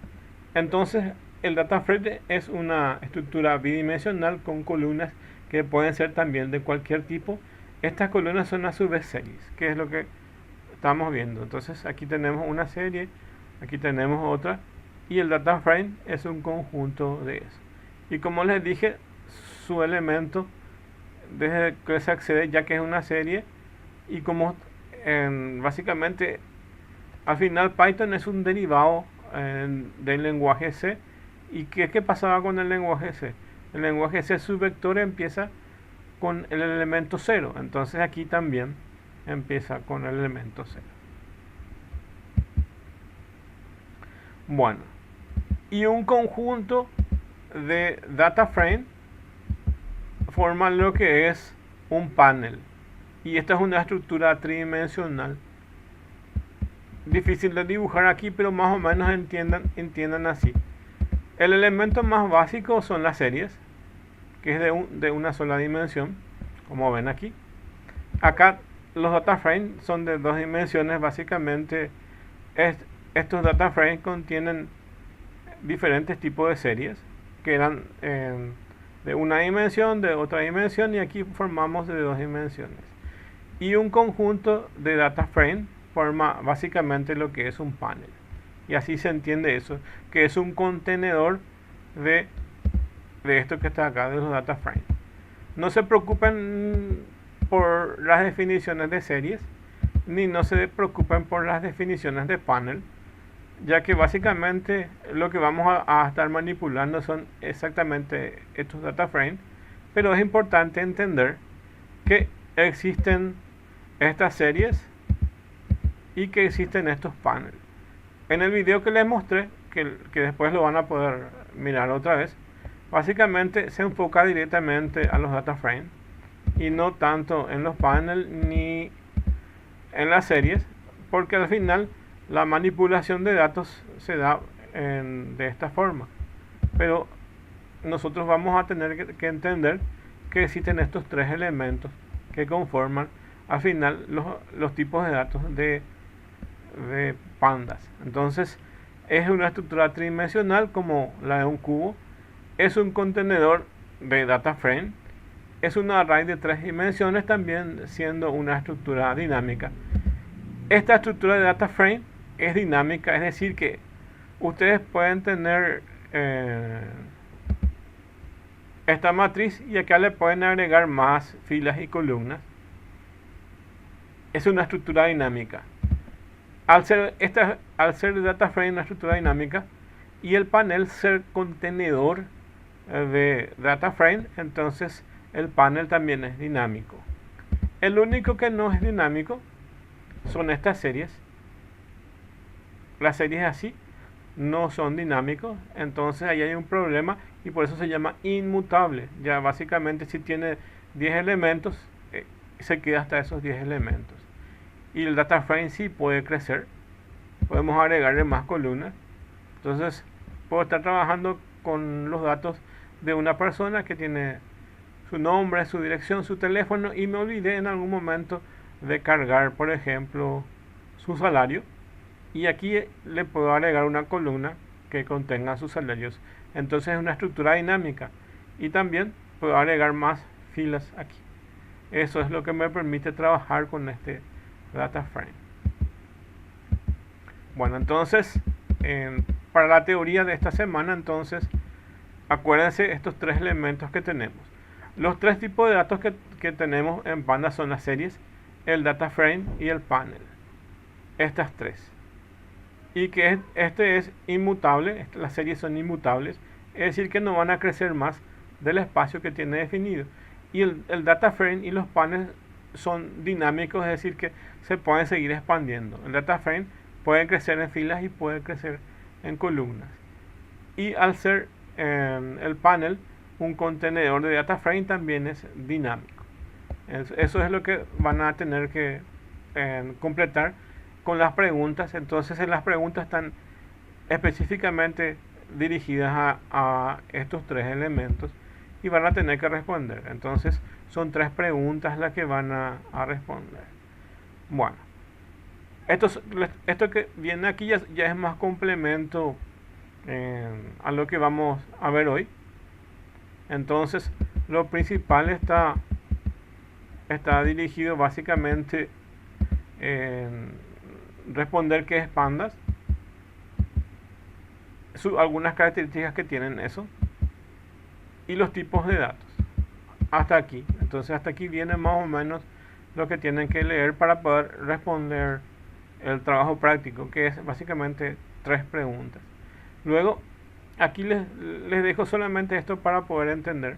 entonces el data frame es una estructura bidimensional con columnas que pueden ser también de cualquier tipo. Estas columnas son a su vez series, que es lo que estamos viendo. Entonces aquí tenemos una serie, aquí tenemos otra, y el data frame es un conjunto de eso. Y como les dije, su elemento desde que se accede, ya que es una serie, y como básicamente al final Python es un derivado del lenguaje C. ¿Y qué pasaba con el lenguaje C? El lenguaje C, su vector empieza con el elemento 0. Entonces aquí también empieza con el elemento 0. Bueno, y un conjunto de data frame forma lo que es un panel. Y esta es una estructura tridimensional. Difícil de dibujar aquí, pero más o menos entiendan así. El elemento más básico son las series, que es de una sola dimensión. como ven aquí. Acá los data frames son de 2 dimensiones. Básicamente estos data frames contienen diferentes tipos de series que eran de una dimensión, de otra dimensión, y aquí formamos de 2 dimensiones. Y un conjunto de data frame forma básicamente lo que es un panel. Y así se entiende eso, que es un contenedor de esto que está acá, de los data frames. No se preocupen por las definiciones de series, ni no se preocupen por las definiciones de panel, ya que básicamente lo que vamos a estar manipulando son exactamente estos data frames, pero es importante entender que existen estas series y que existen estos paneles. En el video que les mostré, que después lo van a poder mirar otra vez, básicamente se enfoca directamente a los data frames y no tanto en los paneles ni en las series, porque al final la manipulación de datos se da de esta forma. Pero nosotros vamos a tener que entender que existen estos 3 elementos que conforman al final los tipos de datos de pandas. Entonces es una estructura tridimensional como la de un cubo, es un contenedor de data frame, es un array de 3 dimensiones, también siendo una estructura dinámica. Esta estructura de data frame es dinámica, es decir que ustedes pueden tener esta matriz y acá le pueden agregar más filas y columnas. Es una estructura dinámica. Al ser data frame una estructura dinámica y el panel ser contenedor de data frame, entonces el panel también es dinámico. El único que no es dinámico son estas series. Las series así no son dinámicos, entonces ahí hay un problema y por eso se llama inmutable. Ya básicamente si tiene 10 elementos, se queda hasta esos 10 elementos. Y el data frame sí puede crecer, podemos agregarle más columnas. Entonces puedo estar trabajando con los datos de una persona que tiene su nombre, su dirección, su teléfono, y me olvidé en algún momento de cargar, por ejemplo, su salario, y aquí le puedo agregar una columna que contenga sus salarios. Entonces es una estructura dinámica y también puedo agregar más filas aquí. Eso es lo que me permite trabajar con este data frame. Bueno, entonces para la teoría de esta semana, entonces acuérdense estos 3 elementos que tenemos. Los 3 tipos de datos que tenemos en Panda son las series, el data frame y el panel. Estas 3. Y que este es inmutable, las series son inmutables, es decir que no van a crecer más del espacio que tiene definido. Y el data frame y los paneles son dinámicos, es decir que se pueden seguir expandiendo. El data frame puede crecer en filas y puede crecer en columnas. Y al ser el panel un contenedor de data frame, también es dinámico. Eso es lo que van a tener que completar con las preguntas. Entonces en las preguntas están específicamente dirigidas a estos 3 elementos y van a tener que responder. Entonces son 3 preguntas las que van a responder. Bueno, esto que viene aquí ya es más complemento a lo que vamos a ver hoy. Entonces lo principal está dirigido básicamente en responder qué es pandas, algunas características que tienen eso y los tipos de datos. Hasta aquí. Entonces hasta aquí viene más o menos lo que tienen que leer para poder responder el trabajo práctico, que es básicamente 3 preguntas. Luego aquí les dejo solamente esto para poder entender.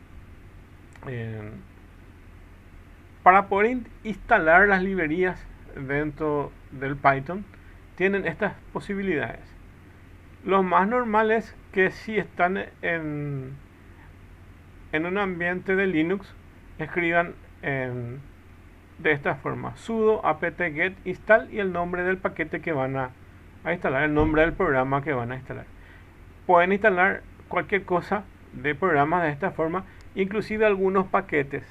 Para poder instalar las librerías dentro del Python, tienen estas posibilidades. Lo más normal es que si están en un ambiente de Linux, escriban de esta forma: sudo apt-get install y el nombre del paquete que van a instalar, el nombre del programa que van a instalar. Pueden instalar cualquier cosa de programas de esta forma, inclusive algunos paquetes.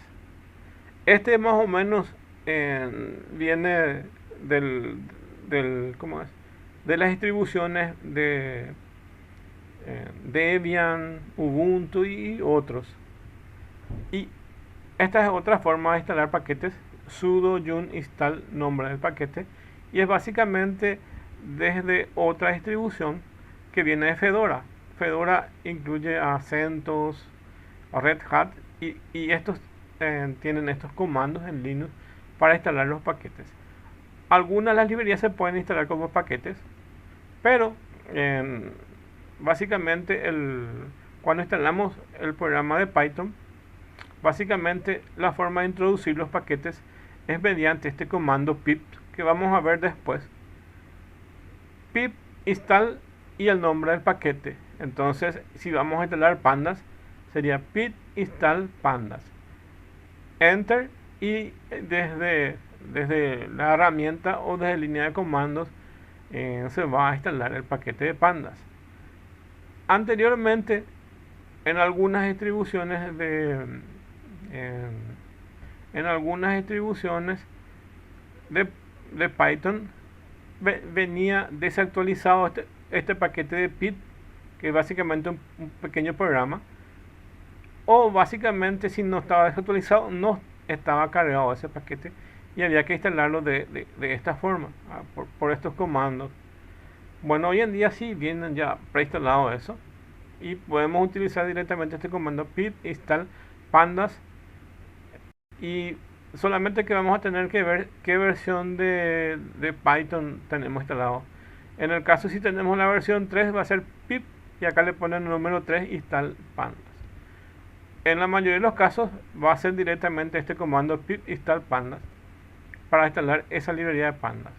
Este más o menos viene del, ¿cómo es? De las distribuciones Debian, Ubuntu y otros. Y esta es otra forma de instalar paquetes. Sudo yum install nombre del paquete. Y es básicamente desde otra distribución que viene de Fedora. Fedora incluye a CentOS, a Red Hat y estos tienen estos comandos en Linux para instalar los paquetes. Algunas de las librerías se pueden instalar como paquetes, pero básicamente cuando instalamos el programa de Python, básicamente la forma de introducir los paquetes es mediante este comando pip que vamos a ver después. Pip install y el nombre del paquete. Entonces, si vamos a instalar pandas, sería pip install pandas. Enter y desde la herramienta o desde línea de comandos se va a instalar el paquete de pandas. Anteriormente, en algunas distribuciones de Python venía desactualizado este paquete de pip, que es básicamente un pequeño programa, o básicamente si no estaba desactualizado no estaba cargado ese paquete y había que instalarlo de esta forma, por estos comandos. Bueno, hoy en día sí vienen ya preinstalado eso y podemos utilizar directamente este comando pip install pandas, y solamente que vamos a tener que ver qué versión de Python tenemos instalado. En el caso si tenemos la versión 3 va a ser pip y acá le ponen el número 3 install pandas. En la mayoría de los casos va a ser directamente este comando pip install pandas para instalar esa librería de pandas.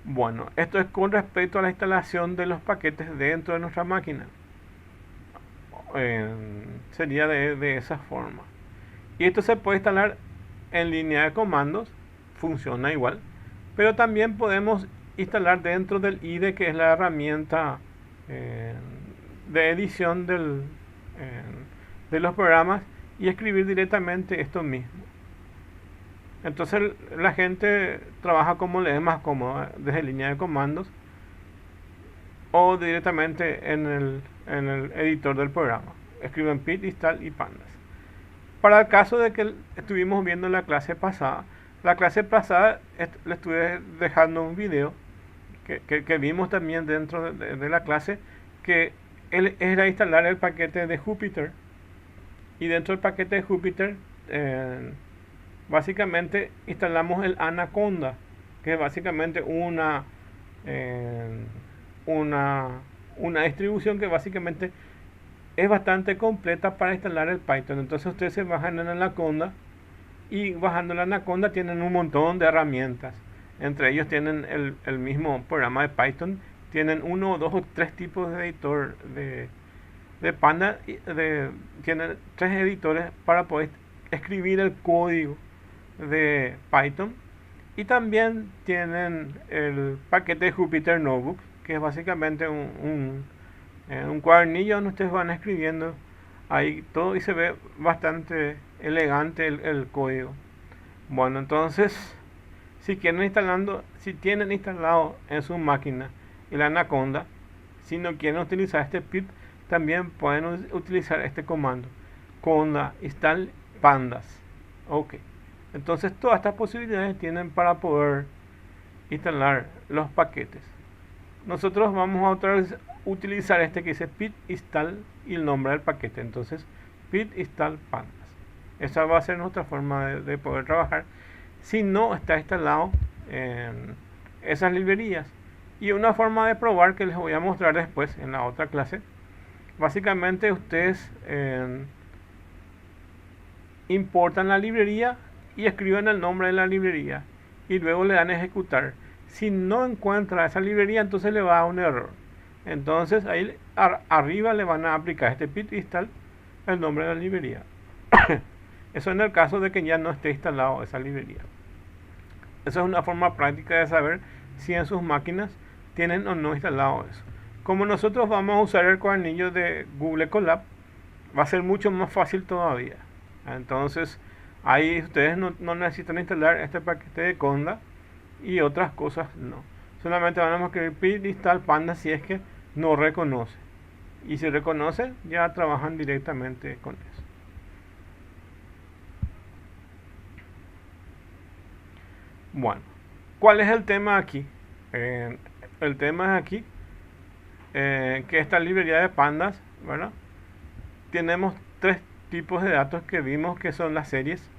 Bueno, esto es con respecto a la instalación de los paquetes dentro de nuestra máquina. Sería de esa forma. Y esto se puede instalar en línea de comandos, funciona igual, pero también podemos instalar dentro del IDE, que es la herramienta de edición de los programas, y escribir directamente esto mismo. Entonces la gente trabaja como le es más cómodo, desde línea de comandos o directamente en el editor del programa. Escriben pip install y pandas. Para el caso de que estuvimos viendo en la clase pasada le estuve dejando un video que vimos también dentro de la clase, que era instalar el paquete de Jupyter, y dentro del paquete de Jupyter básicamente instalamos el Anaconda, que es básicamente una distribución que básicamente es bastante completa para instalar el Python. Entonces ustedes se bajan en el Anaconda, y bajando el Anaconda tienen un montón de herramientas. Entre ellos tienen el mismo programa de Python, tienen uno, dos o tres tipos de editor de Panda, tienen 3 editores para poder escribir el código de Python, y también tienen el paquete de Jupyter Notebook, que es básicamente un cuadernillo donde ustedes van escribiendo ahí todo y se ve bastante elegante el código. Bueno, entonces si tienen instalado en su máquina el Anaconda, si no quieren utilizar este pip, también pueden utilizar este comando conda install pandas. Ok, entonces todas estas posibilidades tienen para poder instalar los paquetes. Nosotros vamos a otra vez utilizar este que dice pip install y el nombre del paquete. Entonces pip install pandas. Esa va a ser nuestra forma de poder trabajar si no está instalado en esas librerías. Y una forma de probar que les voy a mostrar después en la otra clase, básicamente ustedes importan la librería y escriben el nombre de la librería y luego le dan a ejecutar. Si no encuentra esa librería, entonces le va a un error. Entonces ahí arriba le van a aplicar este pip install, el nombre de la librería. Eso en el caso de que ya no esté instalado esa librería. Esa es una forma práctica de saber si en sus máquinas tienen o no instalado eso. Como nosotros vamos a usar el cuadernillo de Google Colab, va a ser mucho más fácil todavía. Entonces Ahí ustedes no necesitan instalar este paquete de Conda y otras cosas no. Solamente van a escribir pip install panda si es que no reconoce. Y si reconoce, ya trabajan directamente con eso. Bueno, ¿cuál es el tema aquí? El tema es aquí que esta librería de pandas, ¿verdad? Tenemos tres tipos de datos que vimos que son las series,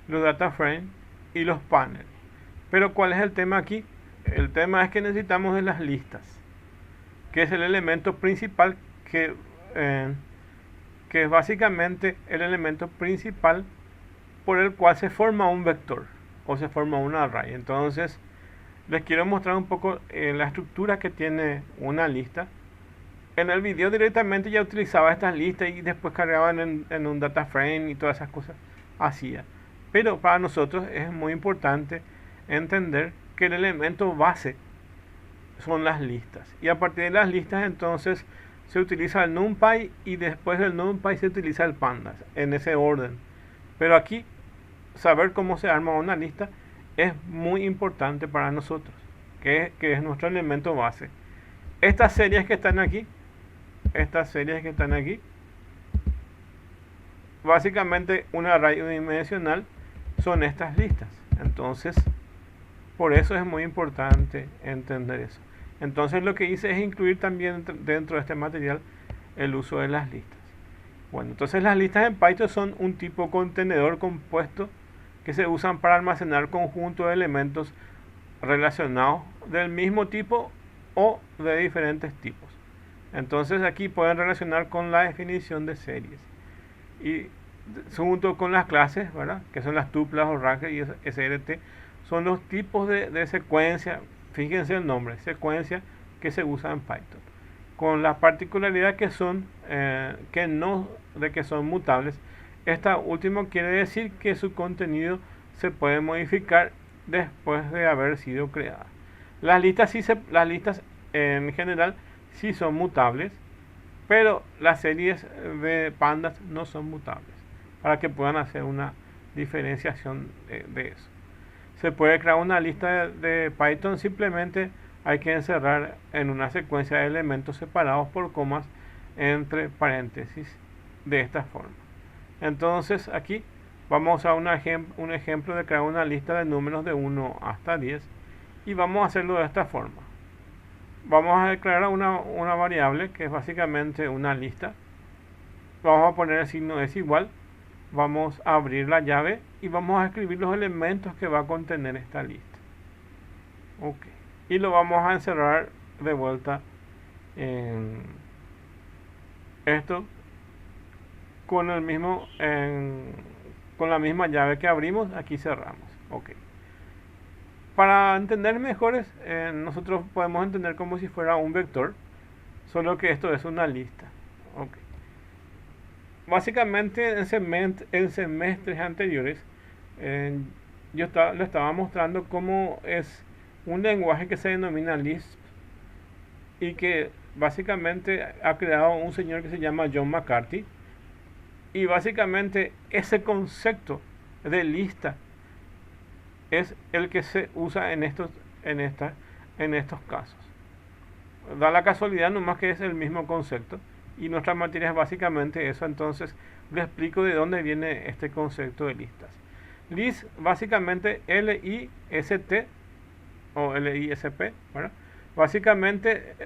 los data frames y los paneles. Pero ¿cuál es el tema aquí? El tema es que necesitamos de las listas, que es el elemento principal que es básicamente el elemento principal por el cual se forma un vector o se forma un array. Entonces les quiero mostrar un poco la estructura que tiene una lista. En el video directamente ya utilizaba estas listas y después cargaban en un data frame y todas esas cosas hacía. Pero para nosotros es muy importante entender que el elemento base son las listas. Y a partir de las listas entonces se utiliza el NumPy y después del NumPy se utiliza el pandas en ese orden. Pero aquí saber cómo se arma una lista es muy importante para nosotros, que es nuestro elemento base. Estas series que están aquí, básicamente un array unidimensional son estas listas. Entonces, por eso es muy importante entender eso. Entonces lo que hice es incluir también dentro de este material el uso de las listas. Bueno, entonces las listas en Python son un tipo contenedor compuesto que se usan para almacenar conjuntos de elementos relacionados del mismo tipo o de diferentes tipos. Entonces aquí pueden relacionar con la definición de series y junto con las clases, ¿verdad? Que son las tuplas o ranges y SRT, son los tipos de secuencia. Fíjense el nombre, secuencia, que se usa en Python, con la particularidad que son que son mutables. Esta última quiere decir que su contenido se puede modificar después de haber sido creada. Las listas en general sí son mutables, pero las series de pandas no son mutables, para que puedan hacer una diferenciación de eso. Se puede crear una lista de Python, simplemente hay que encerrar en una secuencia de elementos separados por comas entre paréntesis de esta forma. Entonces aquí vamos a usar un ejemplo de crear una lista de números de 1 hasta 10 y vamos a hacerlo de esta forma. Vamos a declarar una variable que es básicamente una lista. Vamos a poner el signo es igual. Vamos a abrir la llave y vamos a escribir los elementos que va a contener esta lista. Ok. Y lo vamos a encerrar de vuelta en esto con el mismo con la misma llave que abrimos. Aquí cerramos. Ok. Para entender mejores, nosotros podemos entender como si fuera un vector, solo que esto es una lista. Ok. Básicamente en semestres anteriores yo le estaba mostrando cómo es un lenguaje que se denomina Lisp y que básicamente ha creado un señor que se llama John McCarthy, y básicamente ese concepto de lista es el que se usa en estos casos. Da la casualidad nomás que es el mismo concepto y nuestra materia es básicamente eso. Entonces les explico de dónde viene este concepto de listas. List, básicamente L-I-S-T o L-I-S-P, ¿verdad? Básicamente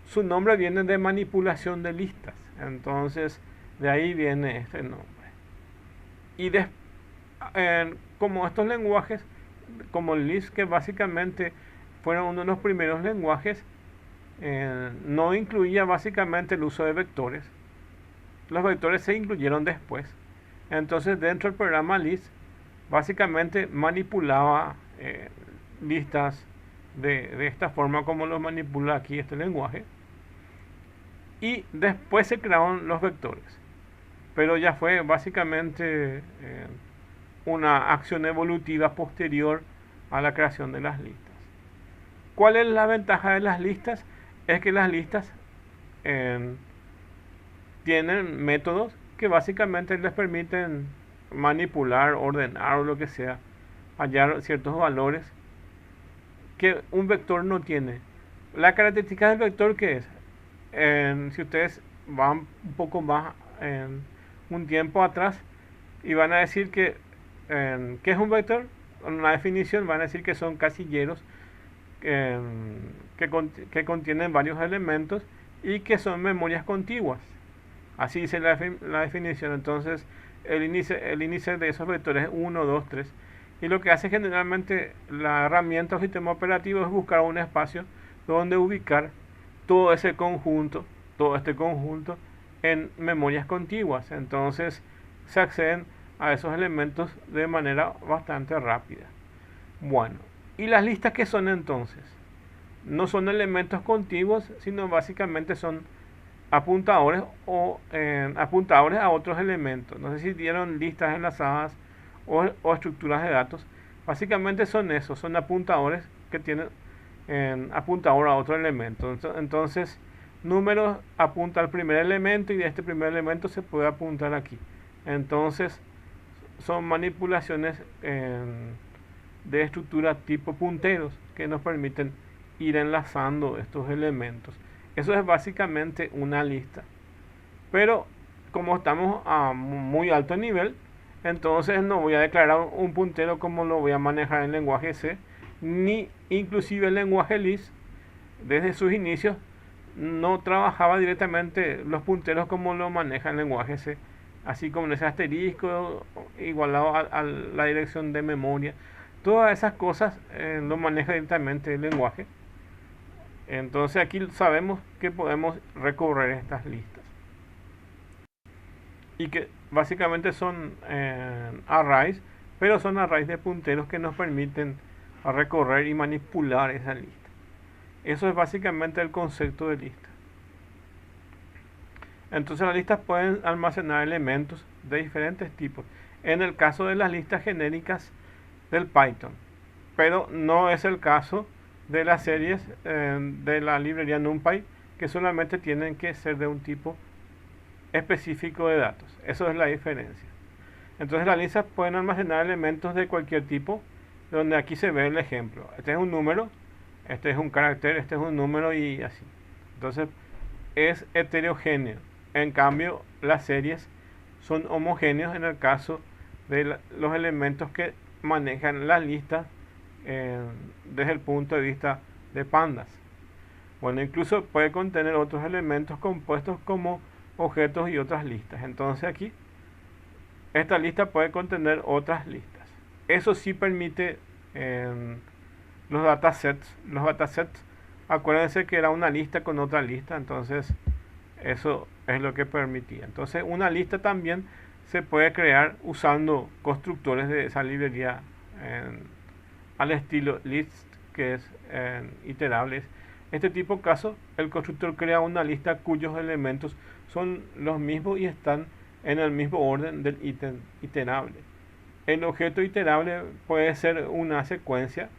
su nombre viene de manipulación de listas. Entonces de ahí viene este nombre. Y como estos lenguajes, como el Lisp, que básicamente fueron uno de los primeros lenguajes, no incluía básicamente el uso de vectores. Los vectores se incluyeron después. Entonces dentro del programa Lisp básicamente manipulaba listas de esta forma como lo manipula aquí este lenguaje, y después se crearon los vectores, pero ya fue básicamente una acción evolutiva posterior a la creación de las listas. ¿Cuál es la ventaja de las listas? Es que las listas tienen métodos que básicamente les permiten manipular, ordenar o lo que sea, hallar ciertos valores que un vector no tiene. La característica del vector, ¿qué es? Si ustedes van un poco más en un tiempo atrás y van a decir ¿qué es un vector? En una definición van a decir que son casilleros que contienen varios elementos y que son memorias contiguas. Así dice la definición. Entonces el índice de esos vectores es 1, 2, 3. Y lo que hace generalmente la herramienta o sistema operativo es buscar un espacio donde ubicar todo ese conjunto, todo este conjunto en memorias contiguas. Entonces se acceden a esos elementos de manera bastante rápida. Bueno, ¿y las listas qué son entonces? No son elementos contiguos, sino básicamente son apuntadores o apuntadores a otros elementos. No sé si dieron listas enlazadas o estructuras de datos. Básicamente son esos, son apuntadores que tienen apuntador a otro elemento. Entonces, números apunta al primer elemento y de este primer elemento se puede apuntar aquí. Entonces, son manipulaciones de estructura tipo punteros que nos permiten ir enlazando estos elementos. Eso es básicamente una lista. Pero como estamos a muy alto nivel, entonces no voy a declarar un puntero como lo voy a manejar en lenguaje C, ni inclusive el lenguaje Lisp desde sus inicios no trabajaba directamente los punteros como lo maneja el lenguaje C, así como en ese asterisco igualado a la dirección de memoria. Todas esas cosas lo maneja directamente el lenguaje. Entonces aquí sabemos que podemos recorrer estas listas y que básicamente son arrays, pero son arrays de punteros que nos permiten recorrer y manipular esa lista. Eso es básicamente el concepto de lista. Entonces las listas pueden almacenar elementos de diferentes tipos. En el caso de las listas genéricas del Python, pero no es el caso de las series de la librería NumPy, que solamente tienen que ser de un tipo específico de datos. Eso es la diferencia. Entonces las listas pueden almacenar elementos de cualquier tipo, donde aquí se ve el ejemplo. Este es un número, este es un carácter, este es un número y así. Entonces es heterogéneo. En cambio, las series son homogéneos en el caso de los elementos que manejan las listas desde el punto de vista de pandas. Bueno, incluso puede contener otros elementos compuestos como objetos y otras listas. Entonces aquí, esta lista puede contener otras listas. Eso sí permite los datasets. Los datasets, acuérdense que era una lista con otra lista, entonces eso es lo que permitía. Entonces una lista también se puede crear usando constructores de esa librería al estilo list, que es iterables. Este tipo de caso, el constructor crea una lista cuyos elementos son los mismos y están en el mismo orden del ítem iterable. El objeto iterable puede ser una secuencia,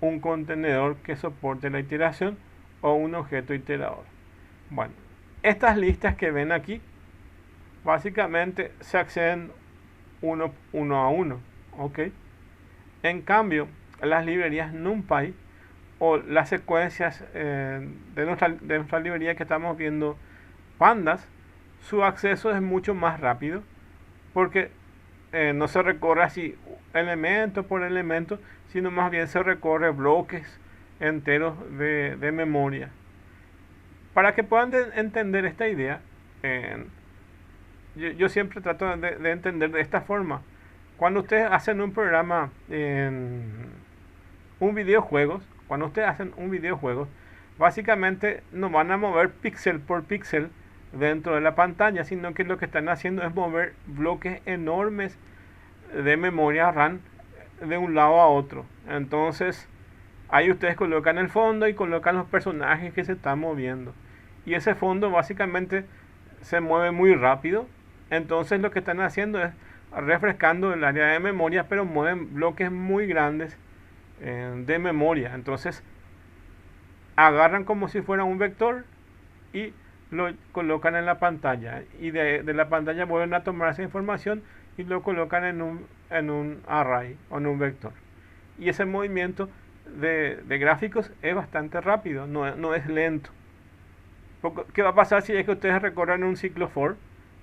un contenedor que soporte la iteración o un objeto iterador. Bueno, estas listas que ven aquí básicamente se acceden uno a uno, ¿ok? En cambio, las librerías NumPy o las secuencias de nuestra librería que estamos viendo, Pandas, su acceso es mucho más rápido porque no se recorre así elemento por elemento, sino más bien se recorre bloques enteros de memoria. Para que puedan entender esta idea, yo siempre trato de entender de esta forma. Cuando ustedes hacen un programa un videojuego, cuando ustedes hacen un videojuego, básicamente no van a mover píxel por píxel dentro de la pantalla, sino que lo que están haciendo es mover bloques enormes de memoria RAM de un lado a otro. Entonces ahí ustedes colocan el fondo y colocan los personajes que se están moviendo, y ese fondo básicamente se mueve muy rápido. Entonces lo que están haciendo es refrescando el área de memoria, pero mueven bloques muy grandes de memoria. Entonces agarran como si fuera un vector y lo colocan en la pantalla, y de la pantalla vuelven a tomar esa información y lo colocan en un array o en un vector. Y ese movimiento de gráficos es bastante rápido, no es lento. ¿Qué va a pasar si es que ustedes recorren un ciclo for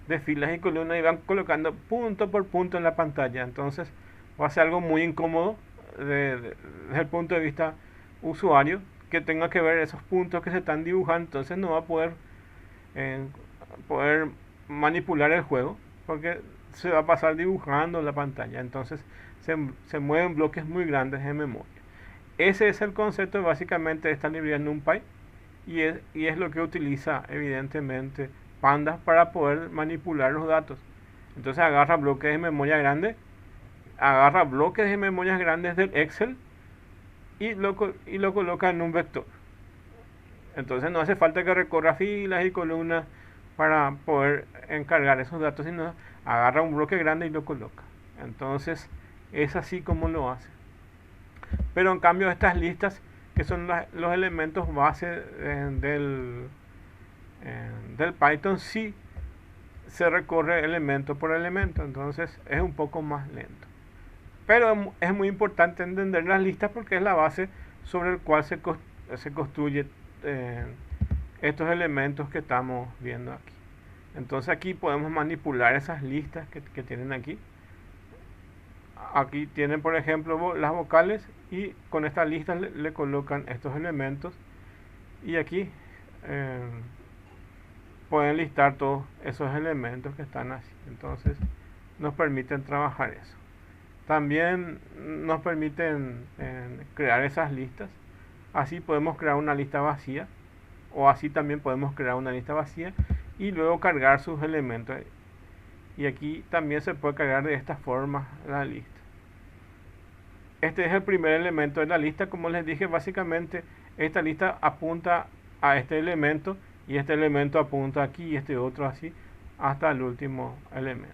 de filas y columnas y van colocando punto por punto en la pantalla? Entonces va a ser algo muy incómodo desde el punto de vista usuario, que tenga que ver esos puntos que se están dibujando. Entonces no va a poder manipular el juego, porque se va a pasar dibujando la pantalla. Entonces se mueven bloques muy grandes en memoria. Ese es el concepto básicamente de esta librería NumPy, y es lo que utiliza evidentemente Pandas para poder manipular los datos. Entonces agarra bloques de memoria grandes del Excel y lo coloca en un vector. Entonces no hace falta que recorra filas y columnas para poder encargar esos datos, sino agarra un bloque grande y lo coloca. Entonces es así como lo hace. Pero en cambio estas listas, que son los elementos base del Python, sí se recorre elemento por elemento, entonces es un poco más lento. Pero es muy importante entender las listas, porque es la base sobre el cual se construye estos elementos que estamos viendo aquí. Entonces aquí podemos manipular esas listas que tienen aquí. Aquí tienen, por ejemplo, las vocales, y con esta lista le colocan estos elementos, y aquí pueden listar todos esos elementos que están así. Entonces nos permiten trabajar eso. También nos permiten crear esas listas. Así podemos crear una lista vacía, o así también podemos crear una lista vacía y luego cargar sus elementos. Y aquí también se puede cargar de esta forma la lista. Este es el primer elemento de la lista. Como les dije, básicamente esta lista apunta a este elemento, y este elemento apunta aquí, y este otro así, hasta el último elemento.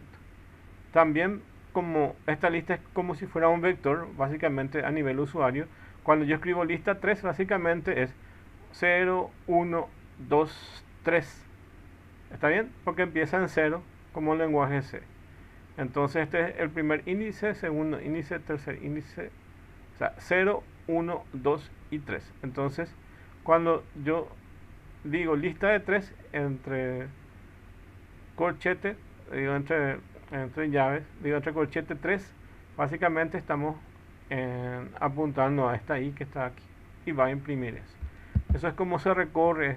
También, como esta lista es como si fuera un vector, básicamente a nivel usuario, cuando yo escribo lista 3, básicamente es 0, 1, 2, 3. ¿Está bien? Porque empieza en 0 como lenguaje C. Entonces este es el primer índice, segundo índice, tercer índice, o sea, 0, 1, 2 y 3. Entonces, cuando yo digo lista de 3, entre corchete, digo entre llaves, digo entre corchete 3, básicamente estamos apuntando a esta I que está aquí, y va a imprimir eso. Eso es como se recorre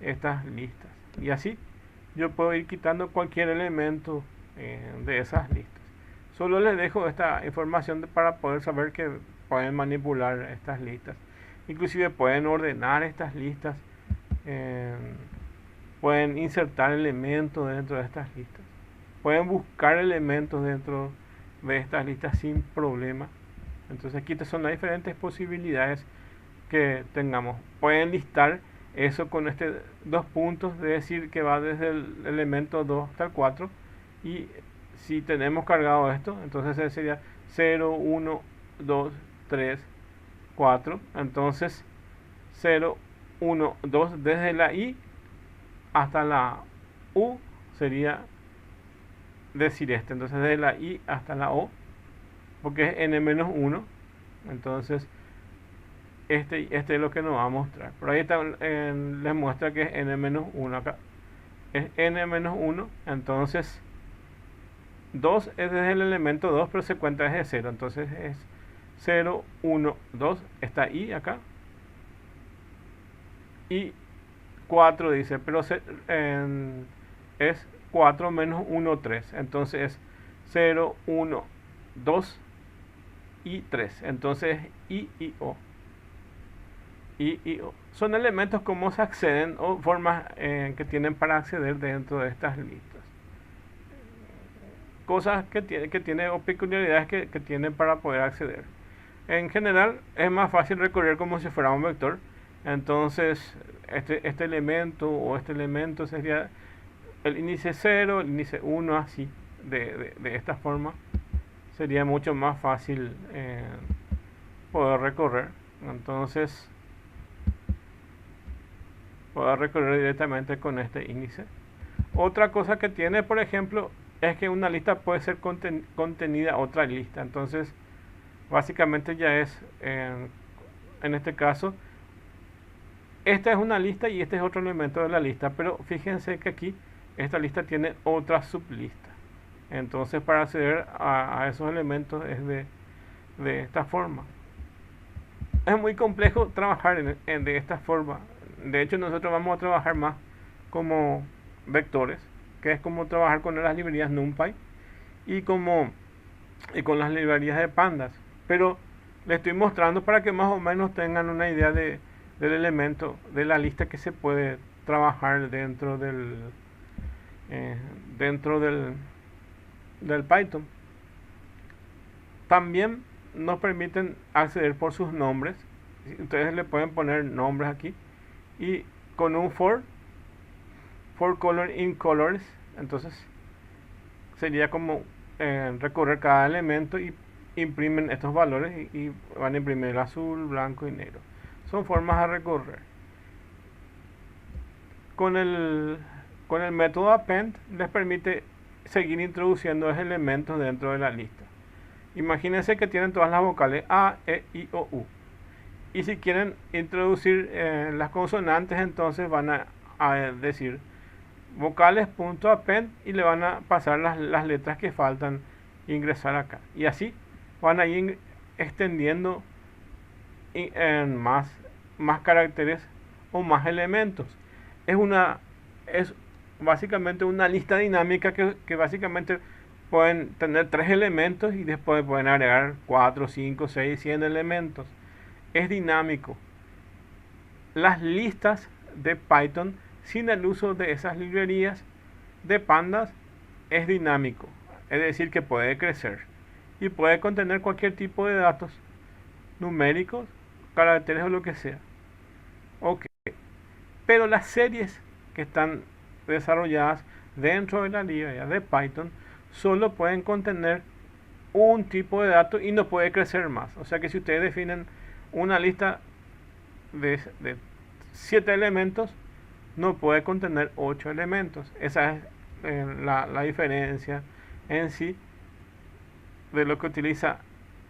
estas listas. Y así yo puedo ir quitando cualquier elemento de esas listas. Solo les dejo esta información para poder saber que pueden manipular estas listas. Inclusive pueden ordenar estas listas, pueden insertar elementos dentro de estas listas, pueden buscar elementos dentro de estas listas sin problema. Entonces aquí son las diferentes posibilidades que tengamos. Pueden listar eso con dos puntos, de decir que va desde el elemento 2 hasta el 4, y si tenemos cargado esto, entonces sería 0, 1, 2, 3, 4. Entonces 0, 1, 2 desde la I hasta la U sería decir entonces desde la I hasta la O, porque es n-1. Entonces este es lo que nos va a mostrar. Por ahí les muestra que es n-1 acá. Es n-1, entonces 2 es desde el elemento 2, pero se cuenta desde 0. Entonces es 0, 1, 2, está I acá. Y 4 dice, pero es 4 menos 1, 3. Entonces es 0, 1, 2 y 3. Entonces I y O. Y son elementos como se acceden, o formas que tienen para acceder dentro de estas listas. Cosas que tiene o peculiaridades que tienen para poder acceder. En general es más fácil recorrer como si fuera un vector. Entonces este elemento o este elemento sería el índice 0, el índice 1, así, de esta forma. Sería mucho más fácil poder recorrer. Entonces poder recorrer directamente con este índice. Otra cosa que tiene, por ejemplo, es que una lista puede ser contenida a otra lista. Entonces, básicamente ya es, en este caso, esta es una lista y este es otro elemento de la lista. Pero fíjense que aquí esta lista tiene otra sublista. Entonces, para acceder a esos elementos es de esta forma. Es muy complejo trabajar de esta forma. De hecho, nosotros vamos a trabajar más como vectores, que es como trabajar con las librerías NumPy y con las librerías de pandas. Pero les estoy mostrando para que más o menos tengan una idea del elemento, de la lista que se puede trabajar dentro del Python. También nos permiten acceder por sus nombres. Ustedes le pueden poner nombres aquí y con un for color in colors, entonces sería como recorrer cada elemento y imprimen estos valores y van a imprimir el azul, blanco y negro. Son formas de recorrer. Con el método append les permite seguir introduciendo esos elementos dentro de la lista. Imagínense que tienen todas las vocales A, E, I, O, U. Y si quieren introducir las consonantes, entonces van a decir vocales.append y le van a pasar las letras que faltan ingresar acá. Y así van a ir extendiendo en más caracteres o más elementos. Es básicamente una lista dinámica que básicamente pueden tener 3 elementos y después pueden agregar 4, 5, 6, 100 elementos. Es dinámico. Las listas de Python sin el uso de esas librerías de pandas es dinámico. Es decir, que puede crecer y puede contener cualquier tipo de datos numéricos, caracteres o lo que sea. Ok. Pero las series que están desarrolladas dentro de la librería de Python solo pueden contener un tipo de datos y no puede crecer más. O sea que si ustedes definen una lista de 7 elementos, no puede contener 8 elementos. Esa es la diferencia en sí de lo que utiliza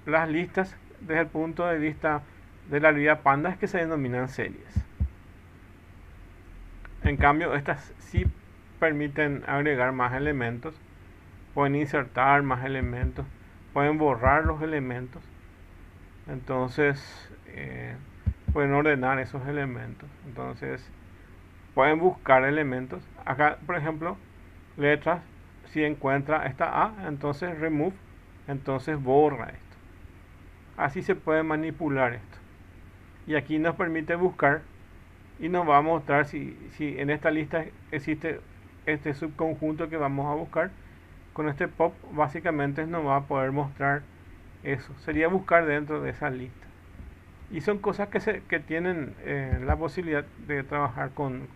las listas desde el punto de vista de la librería pandas, que se denominan series. En cambio, estas sí permiten agregar más elementos, pueden insertar más elementos, pueden borrar los elementos, entonces pueden ordenar esos elementos, entonces pueden buscar elementos. Acá, por ejemplo, letras, si encuentra esta A, entonces remove, entonces borra esto. Así se puede manipular esto. Y aquí nos permite buscar y nos va a mostrar si en esta lista existe este subconjunto que vamos a buscar. Con este pop básicamente nos va a poder mostrar eso. Sería buscar dentro de esa lista. Y son cosas que tienen la posibilidad de trabajar con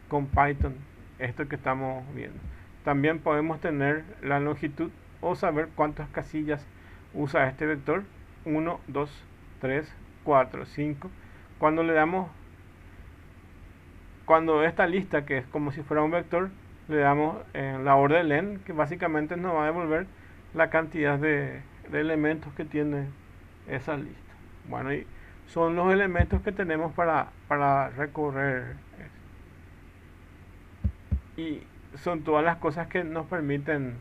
Python. Esto que estamos viendo. También podemos tener la longitud o saber cuántas casillas usa este vector. 1, 2, 3, 4, 5. Cuando esta lista, que es como si fuera un vector, le damos la orden len, que básicamente nos va a devolver la cantidad de elementos que tiene esa lista. Bueno, y son los elementos que tenemos para recorrer. Y son todas las cosas que nos permiten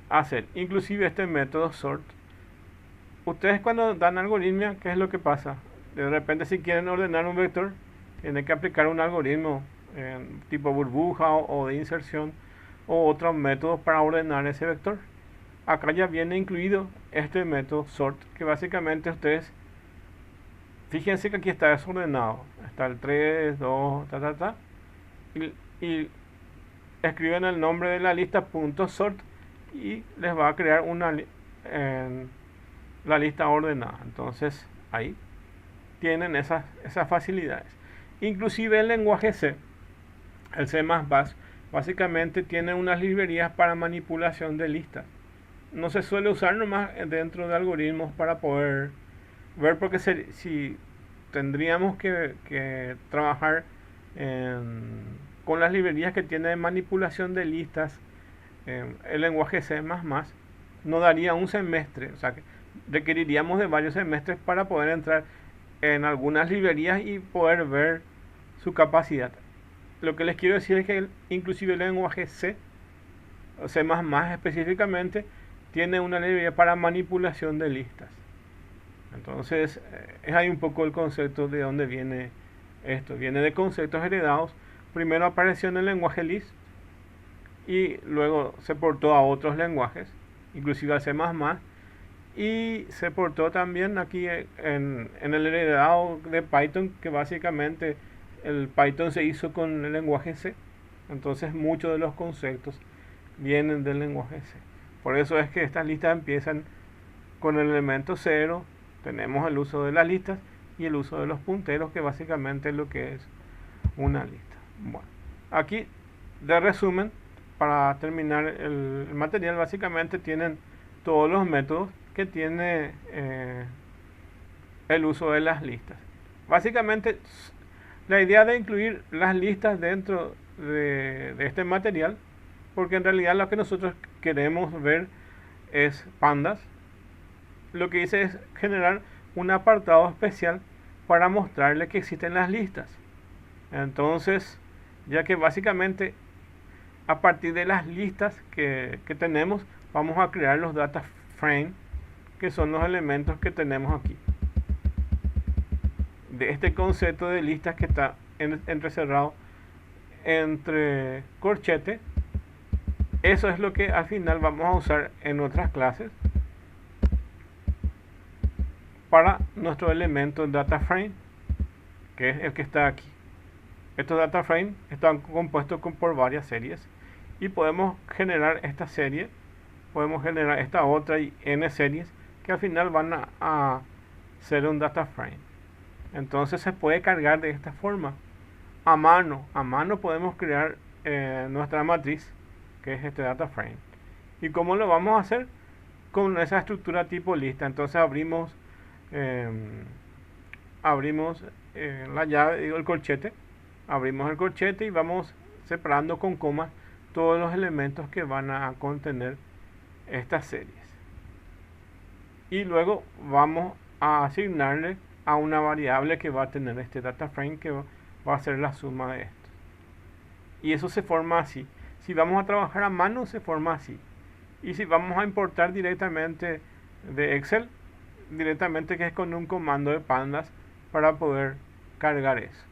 hacer. Inclusive este método sort. Ustedes cuando dan algoritmia, ¿qué es lo que pasa? De repente si quieren ordenar un vector, tienen que aplicar un algoritmo tipo burbuja o de inserción o otros métodos para ordenar ese vector. Acá ya viene incluido este método sort, que básicamente ustedes, fíjense que aquí está desordenado, está el 3, 2, y escriben el nombre de la lista .sort y les va a crear la lista ordenada. Entonces ahí tienen esas facilidades. Inclusive el lenguaje C, el C++, básicamente tiene unas librerías para manipulación de listas. No se suele usar nomás dentro de algoritmos para poder ver, porque si tendríamos que trabajar con las librerías que tienen manipulación de listas el lenguaje C++ no daría un semestre, o sea que requeriríamos de varios semestres para poder entrar en algunas librerías y poder ver su capacidad. Lo que les quiero decir es que inclusive el lenguaje C, o C++ específicamente, tiene una librería para manipulación de listas. Entonces, es ahí un poco el concepto de dónde viene esto. Viene de conceptos heredados. Primero apareció en el lenguaje Lisp y luego se portó a otros lenguajes, inclusive al C++, y se portó también aquí en el heredado de Python, que básicamente el Python se hizo con el lenguaje C. Entonces muchos de los conceptos vienen del lenguaje C. Por eso es que estas listas empiezan con el elemento 0. Tenemos el uso de las listas y el uso de los punteros, que básicamente es lo que es una lista. Bueno, aquí de resumen, para terminar el material, básicamente tienen todos los métodos que tiene el uso de las listas. Básicamente, la idea de incluir las listas dentro de este material, porque en realidad lo que nosotros queremos ver es pandas, lo que hice es generar un apartado especial para mostrarle que existen las listas. Entonces, ya que básicamente a partir de las listas que tenemos, vamos a crear los data frame, que son los elementos que tenemos aquí. De este concepto de listas que está entrecerrado entre corchete, eso es lo que al final vamos a usar en otras clases para nuestro elemento data frame, que es el que está aquí. Estos data frames están compuestos por varias series y podemos generar esta serie, podemos generar esta otra y n series que al final van a ser un data frame. Entonces se puede cargar de esta forma. A mano podemos crear nuestra matriz, que es este data frame. ¿Y cómo lo vamos a hacer? Con esa estructura tipo lista. Entonces abrimos la llave, el corchete. Abrimos el corchete y vamos separando con comas todos los elementos que van a contener estas series. Y luego vamos a asignarle a una variable que va a tener este data frame, que va a ser la suma de estos. Y eso se forma así. Si vamos a trabajar a mano, se forma así. Y si vamos a importar directamente de Excel, directamente, que es con un comando de pandas, para poder cargar eso.